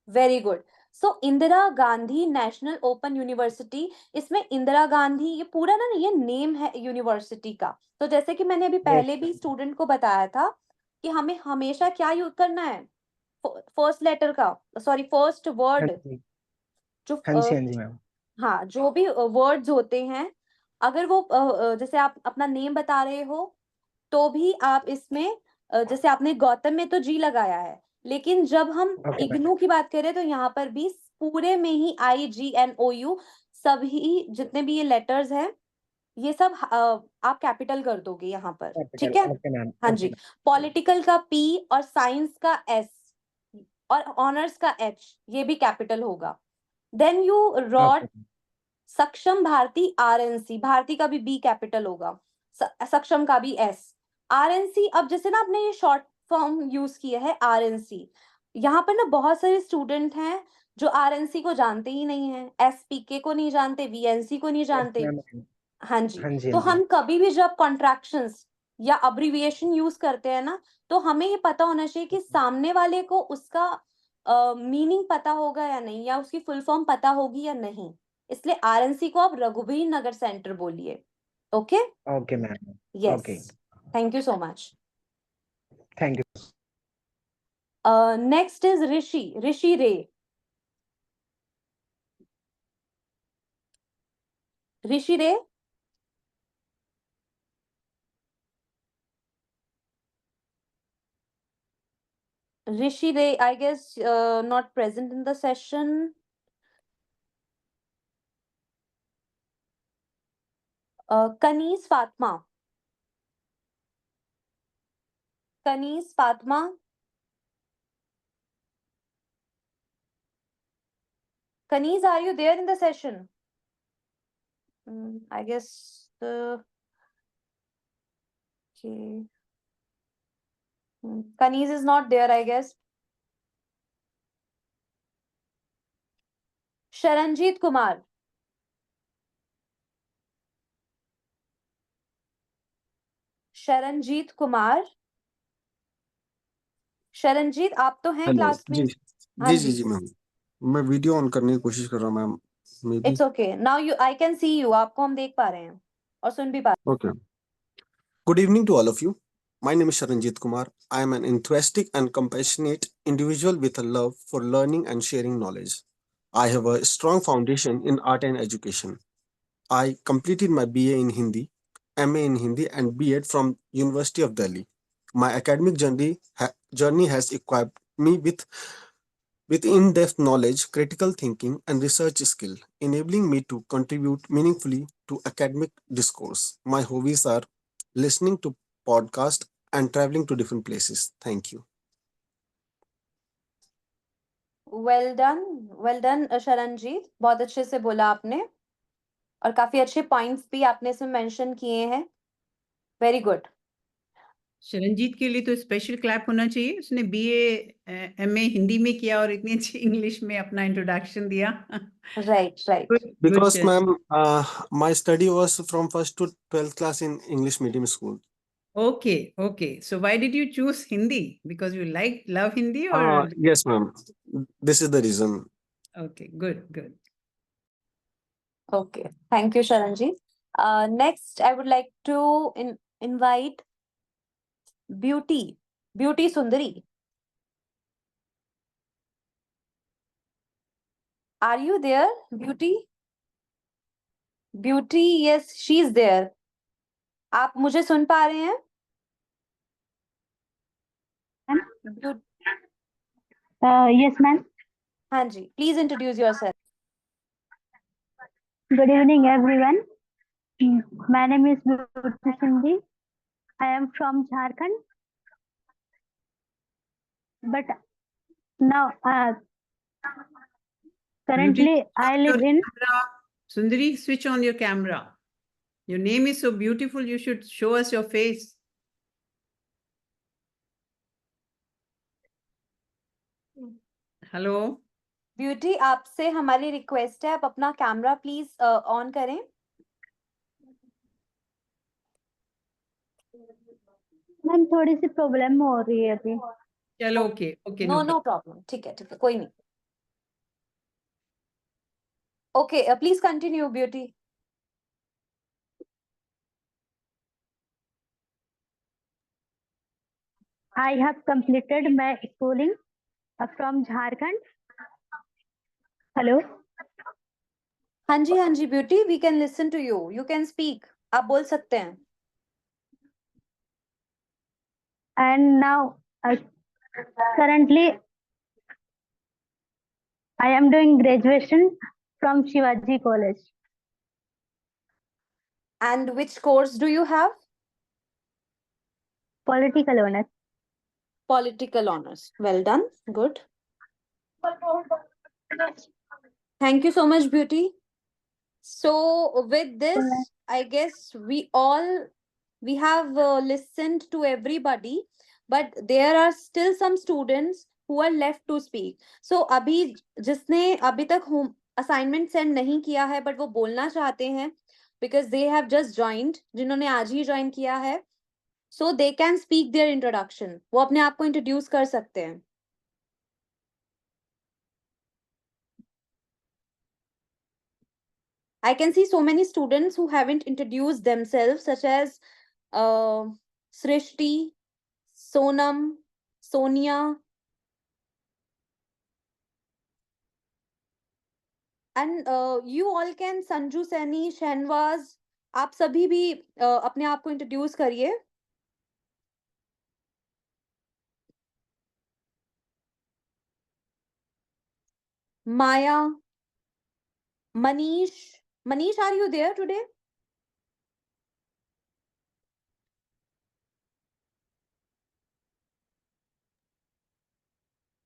Very good. So Indira Gandhi national open university, इसमें इंदिरा गांधी ये पूरा ना ये नेम है यूनिवर्सिटी का। तो जैसे कि मैंने अभी पहले भी स्टूडेंट को बताया था कि हमें हमेशा क्या यूज करना है, फर्स्ट लेटर का, सॉरी फर्स्ट वर्ड जो हाँ जी मैम। हाँ जो भी वर्ड्स होते हैं, अगर वो जैसे आप अपना नेम बता रहे हो तो भी आप इसमें जैसे आपने गौतम में तो जी लगाया है, लेकिन जब हम इग्नू की बात करें तो यहाँ पर भी पूरे में ही IGNOU सभी जितने भी ये लेटर्स हैं ये सब आप कैपिटल कर दोगे यहाँ पर, ठीक है? हाँ जी। पॉलिटिकल का P और साइंस का S और ऑनर्स का H ये भी कैपिटल होगा। देन यू रॉट सक्षम भारती RNC, भारती का भी B कैपिटल होगा, सक्षम का भी S, RNC। अब जैसे ना आपने ये शॉर्ट फॉर्म यूज किया है RNC, यहाँ पर ना बहुत सारे स्टूडेंट हैं जो RNC को जानते ही नहीं है, SPK को नहीं जानते, VNC को नहीं जानते। हाँ जी, तो हम कभी भी जब कॉन्ट्रैक्शंस या अब्रिविएशन यूज करते हैं ना, तो हमें ये पता होना चाहिए कि सामने वाले को उसका मीनिंग पता होगा या नहीं, या उसकी फुल फॉर्म पता होगी या नहीं। इसलिए RNC को आप रघुवीर नगर सेंटर बोलिए। Okay okay ma'am. Yes, thank you so much. Thank you. Next is Rishi Ray. Rishi रे, I guess not present in the session. Kanis Fatma. Kanis, are you there in the session? I guess okay. Kanis is not there, I guess. Sharanjit Kumar. Sharanjeet Kumar. Sharanjeet आप तो हैं class में? जी ma'am, मैं video on करने की कोशिश कर रहा हूँ ma'am. It's okay, now you I can see you, आपको हम देख पा रहे हैं और सुन भी पा रहे हैं। Okay, good evening to all of you. My name is Sharanjeet Kumar. I am an enthusiastic and compassionate individual with a love for learning and sharing knowledge. I have a strong foundation in art and education. I completed my BA in Hindi, MA in Hindi and B.Ed from University of Delhi. My academic journey has equipped me with in-depth knowledge, critical thinking, and research skill, enabling me to contribute meaningfully to academic discourse. My hobbies are listening to podcasts and traveling to different places. Thank you. Well done Sharanjeet, बहुत अच्छे से बोला आपने और काफी अच्छे points भी आपने इसमें मेंशन किए हैं। Very good. शरणजीत के लिए तो स्पेशल क्लैप होना चाहिए, उसने BA MA हिंदी में किया और इतनी अच्छी इंग्लिश में अपना इंट्रोडक्शन दिया। Right. Because ma'am, my study was from 1st to 12th class in English medium school. Okay. So why did you choose Hindi? Because you love Hindi or? Yes ma'am, this is the reason. Okay, good. Okay, thank you Sharanjeet. Next I would like to invite Beauty Sundari. Are you there, Beauty? Yes, she is there. आप मुझे सुन पा रहे हैं? Yes, ma'am. हाँ जी, please introduce yourself. Good evening, everyone. My name is Bhuti Sindhi. I am from Jharkhand, but now currently I live in. Sundari, switch on your camera. Your name is so beautiful, you should show us your face. Hello beauty, आपसे हमारी request है, आप अपना camera please on करें. Ma'am थोड़ी सी problem हो रही है अभी. चलो ओके ओके नो प्रॉब्लम. ठीक है कोई नहीं. Okay please continue Beauty. I have completed my schooling from Jharkhand. Hello. हाँ जी Beauty, we can listen to you. You can speak. आप बोल सकते हैं. And now currently I am doing graduation from Shivaji College. And which course do you have? Political honors. Political honors. Well done. Good. Thank you so much, Beauty. So with this, I guess we have listened to everybody, but there are still some students who are left to speak. So अभी जिसने अभी तक assignment send नहीं किया है but वो बोलना चाहते हैं because they have just joined, जिन्होंने आज ही join किया है, so they can speak their introduction. वो अपने आप को introduce कर सकते हैं. I can see so many students who haven't introduced themselves, such as Srishti, Sonam, Sonia, and you all can. Sanju Saini, Shanwaz, आप सभी भी अपने आप को introduce करिए. Maya, Manish. Manish, are you there today?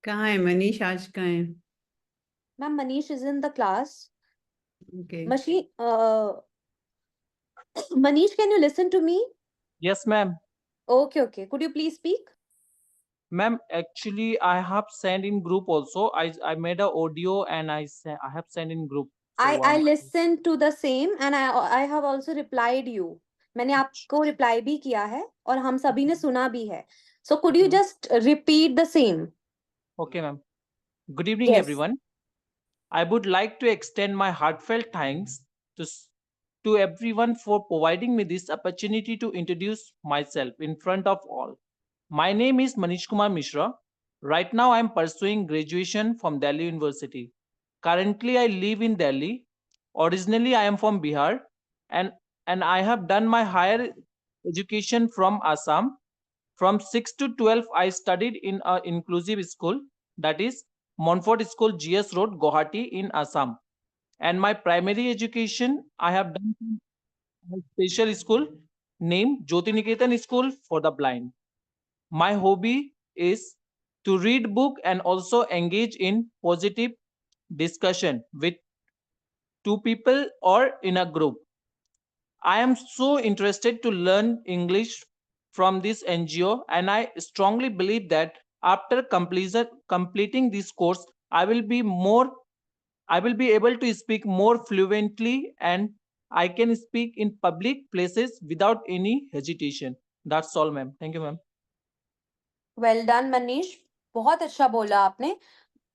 कहाँ है मनीष? आज कहाँ है? Ma'am, Manish is in the class. Okay. Manish, can you listen to me? Yes, ma'am. Okay. Could you please speak? Ma'am, actually, I have sent in group also. I made a audio and I have sent in group. So I listened to the same and I have also replied you. मैंने आपको reply भी किया है और हम सभी ने सुना भी है. So could you just repeat the same? Okay, ma'am. Good evening, everyone. I would like to extend my heartfelt thanks to everyone for providing me this opportunity to introduce myself in front of all. My name is Manish Kumar Mishra. Right now, I am pursuing graduation from Delhi University. Currently, I live in Delhi. Originally, I am from Bihar, and I have done my higher education from Assam. From 6 to 12, I studied in an inclusive school, that is Montfort School, GS Road, Guwahati in Assam. And my primary education, I have done in a special school named Jyoti Niketan School for the Blind. My hobby is to read book and also engage in positive discussion with two people or in a group. I am so interested to learn English from this NGO, and I strongly believe that after completing this course, I will be able to speak more fluently and I can speak in public places without any hesitation. That's all, ma'am. Thank you, ma'am. Well done, Manish. बहुत अच्छा बोला आपने.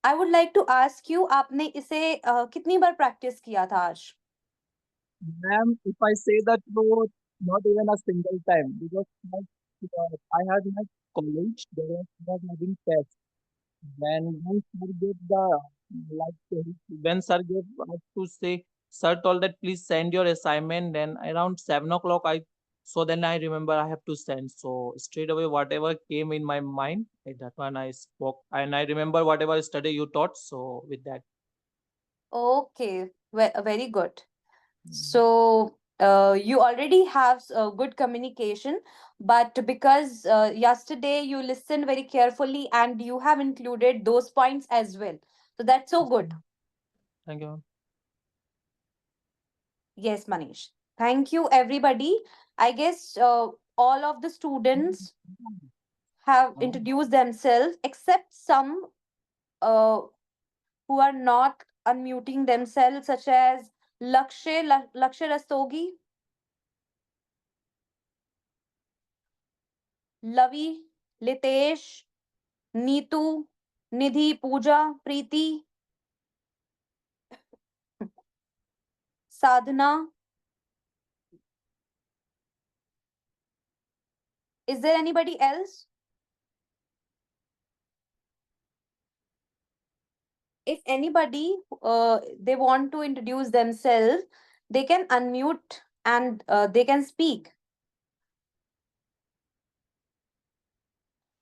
I would like to ask you, आपने इसे कितनी बार practice किया था आज? Ma'am, if I say the truth, not even a single time, because I had my college, there was having test. When sir gave when sir gave us to say, sir told that please send your assignment. Then around 7 o'clock, I So then I remember I have to send. So straight away, whatever came in my mind, that one I spoke, and I remember whatever study you taught. So with that. Okay, very good. So you already have good communication, but because yesterday you listened very carefully and you have included those points as well. So that's so good. Thank you, ma'am. Yes, Manish. Thank you, everybody. I guess all of the students have introduced themselves, except some uh, who are not unmuting themselves, such as Lakshay Rastogi, Lavi, Litesh, Neetu, Nidhi, Pooja, Preeti, Sadhana. Is there anybody else? If anybody they want to introduce themselves, they can unmute and they can speak.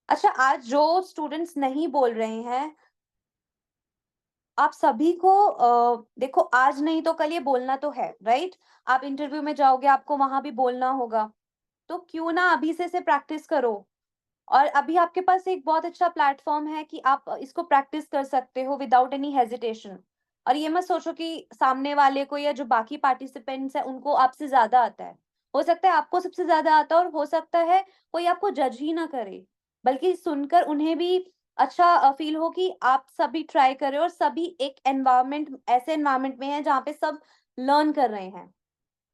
अच्छा, आज जो students नहीं बोल रहे हैं, आप सभी को देखो, आज नहीं तो कल ये बोलना तो है, राइट? आप इंटरव्यू में जाओगे, आपको वहां भी बोलना होगा, तो क्यों ना अभी से प्रैक्टिस करो। और अभी आपके पास एक बहुत अच्छा प्लेटफॉर्म है कि आप इसको प्रैक्टिस कर सकते हो विदाउट एनी हेजिटेशन। और ये मत सोचो कि सामने वाले को या जो बाकी पार्टिसिपेंट्स है उनको आपसे ज्यादा आता है। हो सकता है आपको सबसे ज्यादा आता है और हो सकता है कोई आपको जज ही ना करे, बल्कि सुनकर उन्हें भी अच्छा फील हो कि आप सभी ट्राई कर रहे हो और सभी एक ऐसे एनवायरमेंट में है जहाँ पे सब लर्न कर रहे हैं।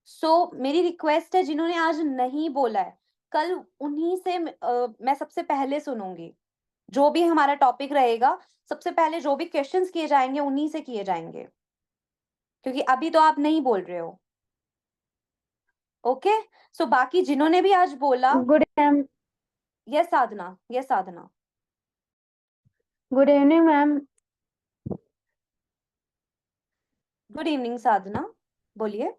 सो मेरी रिक्वेस्ट है, जिन्होंने आज नहीं बोला है, कल उन्हीं से मैं सबसे पहले सुनूंगी। जो भी हमारा टॉपिक रहेगा, सबसे पहले जो भी क्वेश्चंस किए जाएंगे उन्हीं से किए जाएंगे, क्योंकि अभी तो आप नहीं बोल रहे हो। ओके, सो बाकी जिन्होंने भी आज बोला, Good ma'am. Yes Sadhana, yes Sadhana. Good evening, ma'am. Good evening Sadhana, बोलिए।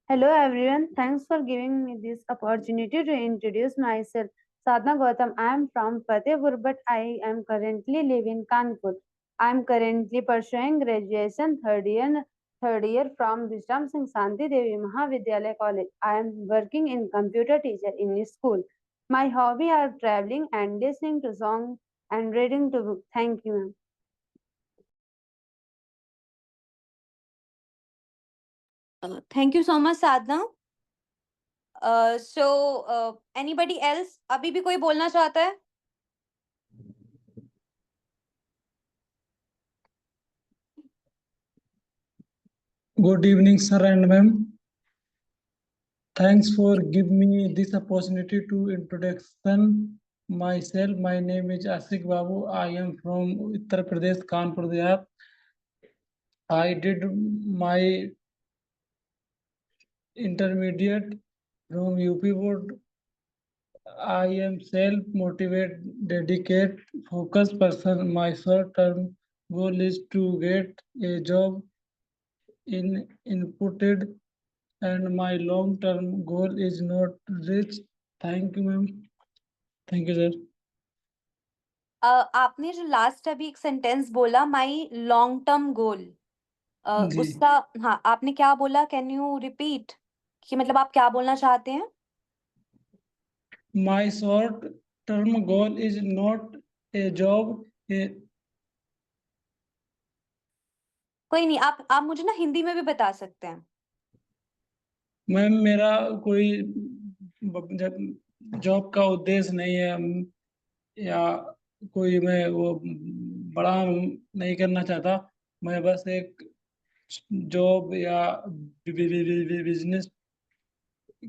Hello, everyone. Thanks for giving me this opportunity to introduce myself. Sadhana Gautam. I am from Fatehpur, but I am currently living in Kanpur. I am currently pursuing graduation third year from Vishram Singh Santi Devi Mahavidyalaya College. I am working in computer teacher in school. My hobby are traveling and listening to songs and reading to books. Thank you, ma'am. Thank you so much Sadhana. So anybody else, अभी भी कोई बोलना चाहता है? Good evening, sir and ma'am. Thanks for giving me this opportunity to introduction myself. My name is Asik Babu. I am from Uttar Pradesh, Kanpur, Dehad. I did my intermediate from UP board. I am self-motivated, dedicated, focused person. My short-term goal is to get a job in inputted, and my long-term goal is not reached. Thank you, ma'am. Thank you, sir. आपने जो last अभी एक sentence बोला, my long term goal, जी। उसका हाँ आपने क्या बोला? कैन यू रिपीट कि मतलब आप क्या बोलना चाहते हैं? My short-term goal is not a job. कोई नहीं, आप मुझे ना हिंदी में भी बता सकते हैं। मैम, मेरा कोई जॉब का उद्देश्य नहीं है, या कोई मैं वो बड़ा नहीं करना चाहता। मैं बस एक जॉब या बिजनेस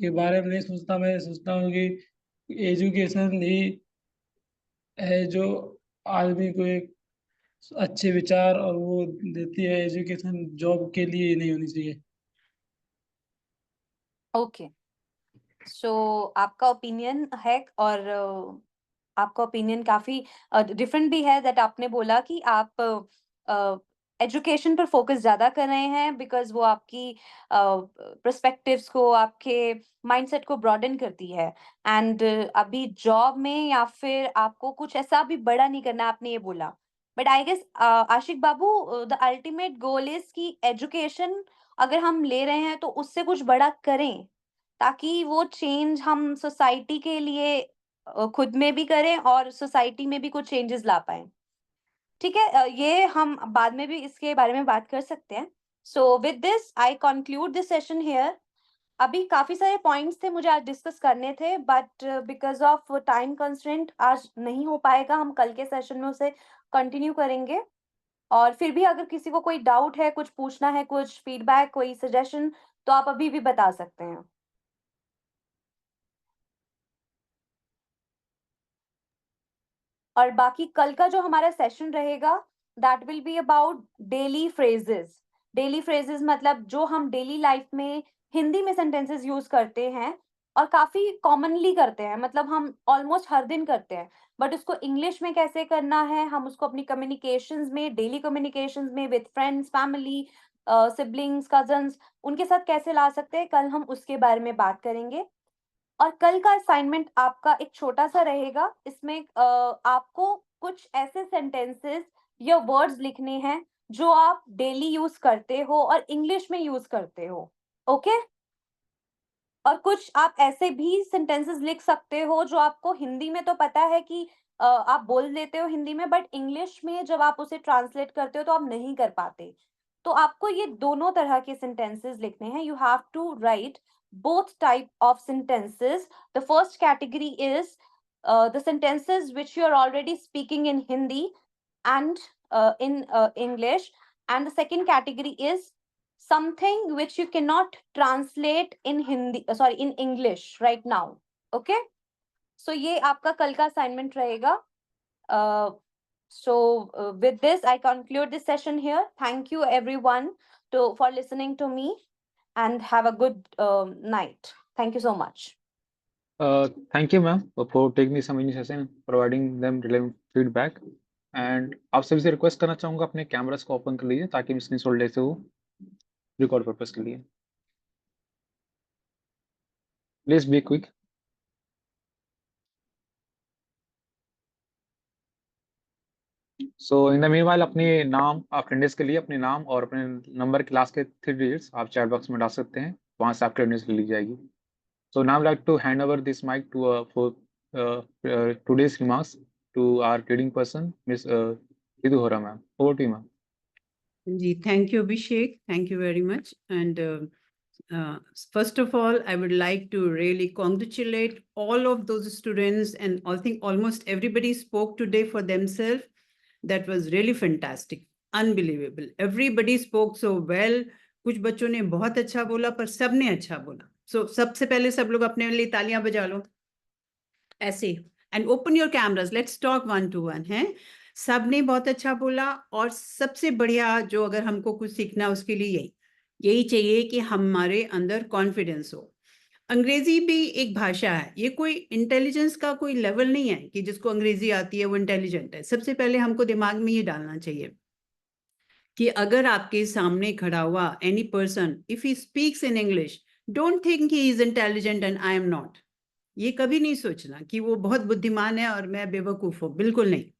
के बारे में नहीं सोचता। मैं सोचता हूँ कि एजुकेशन ही है जो आदमी को एक अच्छे विचार और वो देती है। एजुकेशन जॉब के लिए नहीं होनी चाहिए। ओके, सो आपका ओपिनियन है, और आपका ओपिनियन काफी डिफरेंट भी है। दैट आपने बोला कि आप एजुकेशन पर फोकस ज़्यादा कर रहे हैं बिकॉज़ वो आपकी पर्सपेक्टिव्स को, आपके माइंडसेट को ब्रॉडेन करती है। एंड अभी जॉब में या फिर आपको कुछ ऐसा भी बड़ा नहीं करना, आपने ये बोला। But I guess Ashiq Babu, the ultimate goal is कि एजुकेशन अगर हम ले रहे हैं तो उससे कुछ बड़ा करें, ताकि वो चेंज हम सोसाइटी के लिए खुद में भी करें और सोसाइटी में भी कुछ चेंजेस ला पाएँ। ठीक है, ये हम बाद में भी इसके बारे में बात कर सकते हैं। So with this I conclude this session here. अभी काफ़ी सारे पॉइंट्स थे मुझे आज डिस्कस करने थे, but because of time constraint आज नहीं हो पाएगा, हम कल के सेशन में उसे कंटिन्यू करेंगे। और फिर भी अगर किसी को कोई डाउट है, कुछ पूछना है, कुछ फीडबैक, कोई सजेशन, तो आप अभी भी बता सकते हैं। और बाकी कल का जो हमारा सेशन रहेगा, that will be about daily phrases. Daily phrases मतलब जो हम डेली लाइफ में हिंदी में सेंटेंसेस यूज करते हैं और काफी कॉमनली करते हैं, मतलब हम ऑलमोस्ट हर दिन करते हैं, बट उसको इंग्लिश में कैसे करना है, हम उसको अपनी कम्युनिकेशंस में, डेली कम्युनिकेशंस में with friends, family, siblings, cousins, उनके साथ कैसे ला सकते हैं, कल हम उसके बारे में बात करेंगे। और कल का असाइनमेंट आपका एक छोटा सा रहेगा, इसमें आपको कुछ ऐसे सेंटेंसेस या वर्ड्स लिखने हैं जो आप डेली यूज करते हो और इंग्लिश में यूज करते हो, ओके? और कुछ आप ऐसे भी सेंटेंसेस लिख सकते हो जो आपको हिंदी में तो पता है कि आप बोल लेते हो हिंदी में, बट इंग्लिश में जब आप उसे ट्रांसलेट करते हो तो आप नहीं कर पाते। तो आपको ये दोनों तरह के सेंटेंसेस लिखने हैं। You have to write both type of sentences. The first category is the sentences which you are already speaking in Hindi and in English, and the second category is something which you cannot translate in Hindi, sorry, in English right now. Okay? So ये आपका कल का assignment रहेगा. So with this, I conclude this session here. Thank you everyone for listening to me, and have a good night. Thank you so much. Thank you, ma'am, for taking this amazing session, providing them relevant feedback. And आप सभी से request करना चाहूँगा अपने cameras को open कर लीजिए ताकि मैं स्क्रीनशॉट ले सकूँ रिकॉर्ड पर्पस के लिए। Please be quick. So in the meanwhile अपने नाम अटेंडेंस के लिए अपने नाम और अपने नंबर क्लास के 3 डिजिट्स आप चैट बॉक्स में डाल सकते हैं, वहाँ से आपकी अटेंडेंस ली जाएगी। So now I'd like to hand over this mic to for today's remarks to our leading person, Miss Ritu Hora, ma'am. Over to you, ma'am. Ji, thank you, Abhishek. Thank you very much. And first of all, I would like to really congratulate all of those students, and I think almost everybody spoke today for themselves. That was really fantastic, unbelievable. Everybody spoke so well. कुछ बच्चों ने बहुत अच्छा बोला, पर सबने अच्छा बोला। So सबसे पहले सब लोग अपने लिए तालियां बजा लो ऐसे, and open your cameras. Let's talk one to one, हैं? सबने बहुत अच्छा बोला, और सबसे बढ़िया जो अगर हमको कुछ सीखना उसके लिए यही चाहिए कि हमारे अंदर कॉन्फिडेंस हो। अंग्रेजी भी एक भाषा है, ये कोई इंटेलिजेंस का कोई लेवल नहीं है कि जिसको अंग्रेजी आती है वो इंटेलिजेंट है। सबसे पहले हमको दिमाग में ये डालना चाहिए कि अगर आपके सामने खड़ा हुआ any person, if he speaks in English, don't think he is intelligent and I am not. ये कभी नहीं सोचना कि वो बहुत बुद्धिमान है और मैं बेवकूफ हूँ, बिल्कुल नहीं।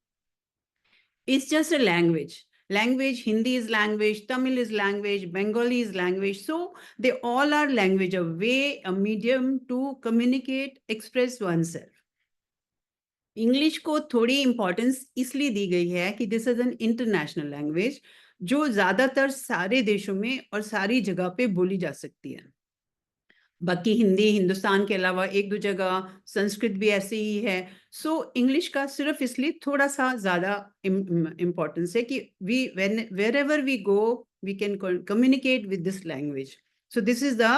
It's just a language. Language, Hindi is language, Tamil is language, Bengali is language. So they all are language, a way, a medium to communicate, express oneself. English को थोड़ी importance इसलिए दी गई है कि this is an international language जो ज़्यादातर सारे देशों में और सारी जगह पे बोली जा सकती है। बाकी हिंदी हिंदुस्तान के अलावा एक दो जगह, संस्कृत भी ऐसे ही है। सो इंग्लिश का सिर्फ इसलिए थोड़ा सा ज़्यादा इम्पोर्टेंस है कि wherever we go we can communicate with this language. So this is the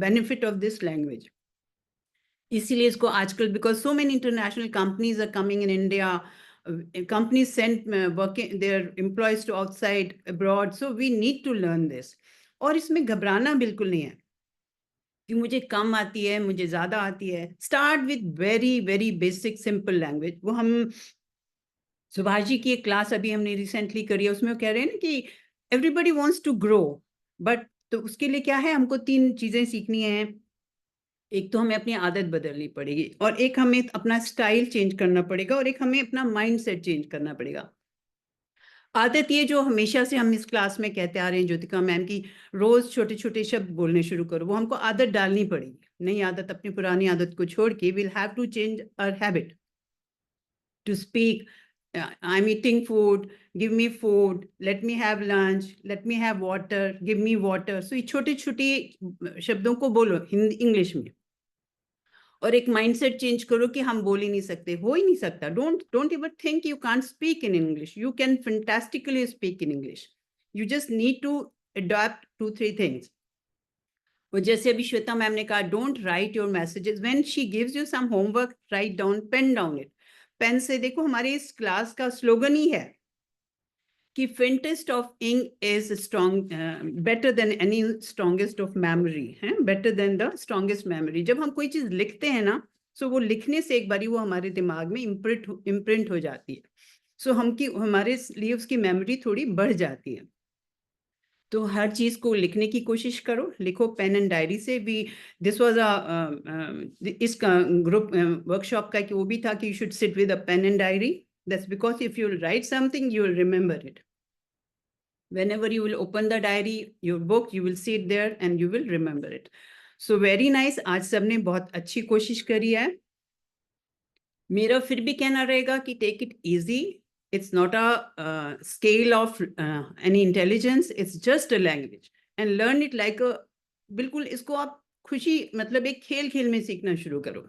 benefit of this language. इसीलिए इसको आजकल, because so many international companies are coming in India, companies send working their employees to outside abroad, so we need to learn this. और इसमें घबराना बिल्कुल नहीं है कि मुझे कम आती है, मुझे ज़्यादा आती है। Start with very very basic simple language. वो हम सुभाष जी की एक क्लास अभी हमने रिसेंटली करी है, उसमें वो कह रहे हैं ना कि everybody wants to grow, but तो उसके लिए क्या है, हमको 3 चीजें सीखनी है। एक तो हमें अपनी आदत बदलनी पड़ेगी, और एक हमें अपना स्टाइल चेंज करना पड़ेगा, और एक हमें अपना माइंडसेट चेंज करना पड़ेगा। आदत ये जो हमेशा से हम इस क्लास में कहते आ रहे हैं ज्योतिका मैम की, रोज छोटे छोटे शब्द बोलने शुरू करो, वो हमको आदत डालनी पड़ेगी। नई आदत, अपनी पुरानी आदत को छोड़ के will have to change our habit to speak. I am eating food, give me food, let me have lunch, let me have water, give me water. So ये छोटे छोटे शब्दों को बोलो हिंदी इंग्लिश में, और एक माइंडसेट चेंज करो कि हम बोल ही नहीं सकते, हो ही नहीं सकता। Don't ever think you can't speak in English, you can fantastically speak in English. You just need to adopt 2-3 things. और जैसे अभी श्वेता मैम ने कहा, don't write your messages when she gives you some homework, right down, pen down it. Pen से, देखो हमारे इस class का स्लोगन ही है कि faintest of ink is strong, better than any strongest of memory, है better than the strongest memory। जब हम कोई चीज लिखते हैं ना, सो वो लिखने से एक बारी वो हमारे दिमाग में इम्प्रिंट हो जाती है, सो हमारे लिए उसकी मेमोरी थोड़ी बढ़ जाती है। तो हर चीज को लिखने की कोशिश करो, लिखो पेन एंड डायरी से भी। दिस वाज इस ग्रुप वर्कशॉप का कि वो भी था कि you should sit with a pen and diary. That's because if you will write something you will remember it. Whenever you will open the diary, your book, you will see it there and you will remember it. So very nice. आज सबने बहुत अच्छी कोशिश करी है। मेरा फिर भी कहना रहेगा कि take it easy. It's not a scale of any intelligence. It's just a language and learn it like a, बिल्कुल इसको आप खुशी, मतलब एक खेल खेल में सीखना शुरू करो।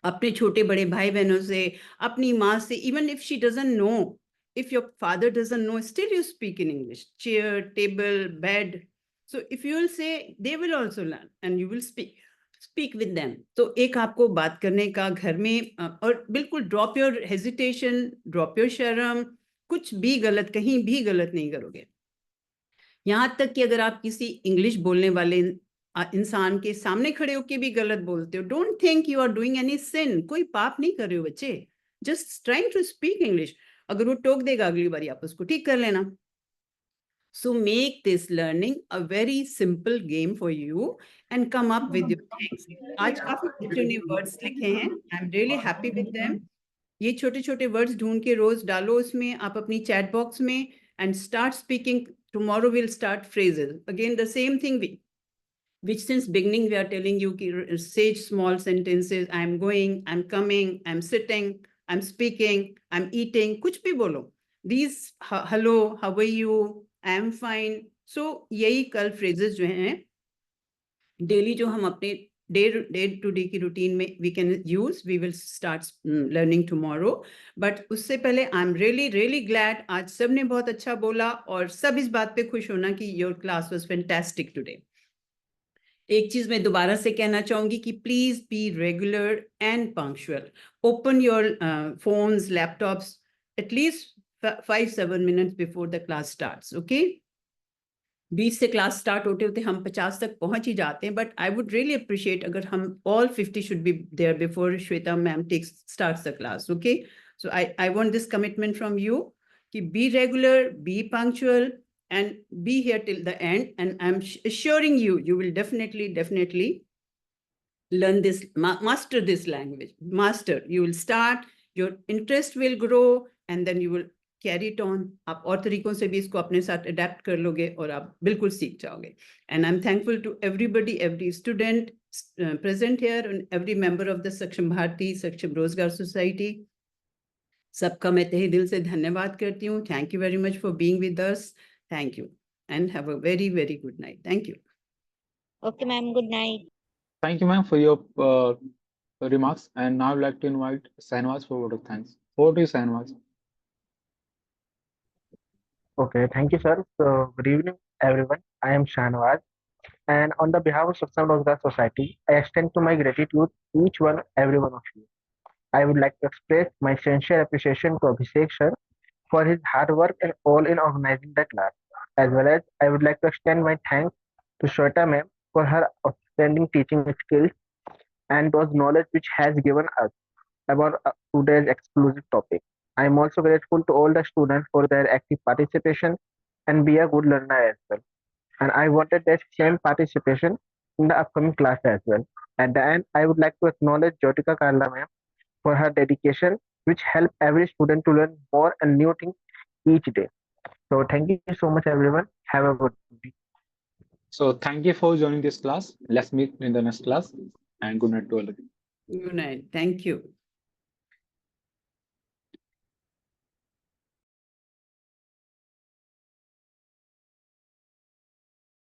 अपने छोटे बड़े भाई बहनों से, अपनी माँ से, even if she doesn't know, if your father doesn't know, still you speak in English. Chair, table, bed. So if you will say, they will also learn and you will speak with them. तो एक आपको बात करने का घर में, और बिल्कुल drop your hesitation, drop your शर्म, कुछ भी गलत, कहीं भी गलत नहीं करोगे। यहाँ तक कि अगर आप किसी इंग्लिश बोलने वाले इंसान के सामने खड़े होके भी गलत बोलते हो, don't think you are doing any sin. कोई पाप नहीं कर रहे हो बच्चे, just trying to speak English. अगर वो टोक देगा अगली बार, आप उसको ठीक कर लेना। So make this learning a very simple game for you and come up with your things. आज काफी बच्चों ने वर्ड्स लिखे हैं, I am really happy with them. ये छोटे छोटे वर्ड्स ढूंढ के रोज डालो उसमें, आप अपनी चैट बॉक्स में, and start speaking. Tomorrow will start phrases again, the same thing which since beginning we are telling you ki say small sentences, I am going, I am coming, I am sitting, I am speaking, I am eating, kuch bhi bolo। these hello, how are you, I am fine। so यही कल phrases जो हैं daily, जो हम अपने day to day की routine में we can use, we will start learning tomorrow. But उससे पहले आई एम रियली ग्लैड, आज सब ने बहुत अच्छा बोला और सब इस बात पे खुश होना कि your class was fantastic today. एक चीज मैं दोबारा से कहना चाहूंगी कि please be regular and punctual. Open your phones, laptops at least 5-7 minutes before the class starts, okay. 20 से क्लास स्टार्ट होते होते हम 50 तक पहुंच ही जाते हैं, but I would really appreciate अगर हम all 50 should be there before Shweta ma'am takes starts the class, okay. So I want this commitment from you कि be regular, be punctual and be here till the end, and I'm assuring you, you will definitely learn this, master this language, you will start, your interest will grow and then you will carry it on। आप और तरीकों से भी इसको अपने साथ adapt कर लोगे और आप बिल्कुल सीख जाओगे। and I'm thankful to everybody, every student present here and every member of the Saksham Bharati, Saksham Rozgar Society। सबका मैं तहे दिल से धन्यवाद करती हूँ। Thank you very much for being with us. Thank you and have a very good night. Thank you. Okay, ma'am. Good night. Thank you, ma'am, for your remarks. And now I'd like to invite Sainwaz for a word of thanks. Over to you, Sainwaz. Okay, thank you, sir. So, good evening, everyone. I am Shanwaz, and on the behalf of Saksam Rozgar Society, I extend to my gratitude each one, every one of you. I would like to express my sincere appreciation to Abhishek sir for his hard work and all in organizing the class, as well as I would like to extend my thanks to Shweta ma'am for her outstanding teaching skills and those knowledge which has given us about today's exclusive topic. I am also grateful to all the students for their active participation and be a good learner as well. And I wanted that same participation in the upcoming class as well. At the end, I would like to acknowledge Jyotika Karla ma'am for her dedication, which help every student to learn more and new things each day. So thank you so much, everyone. Have a good day. So thank you for joining this class. Let's meet in the next class, and good night to all of you. Good night. Thank you.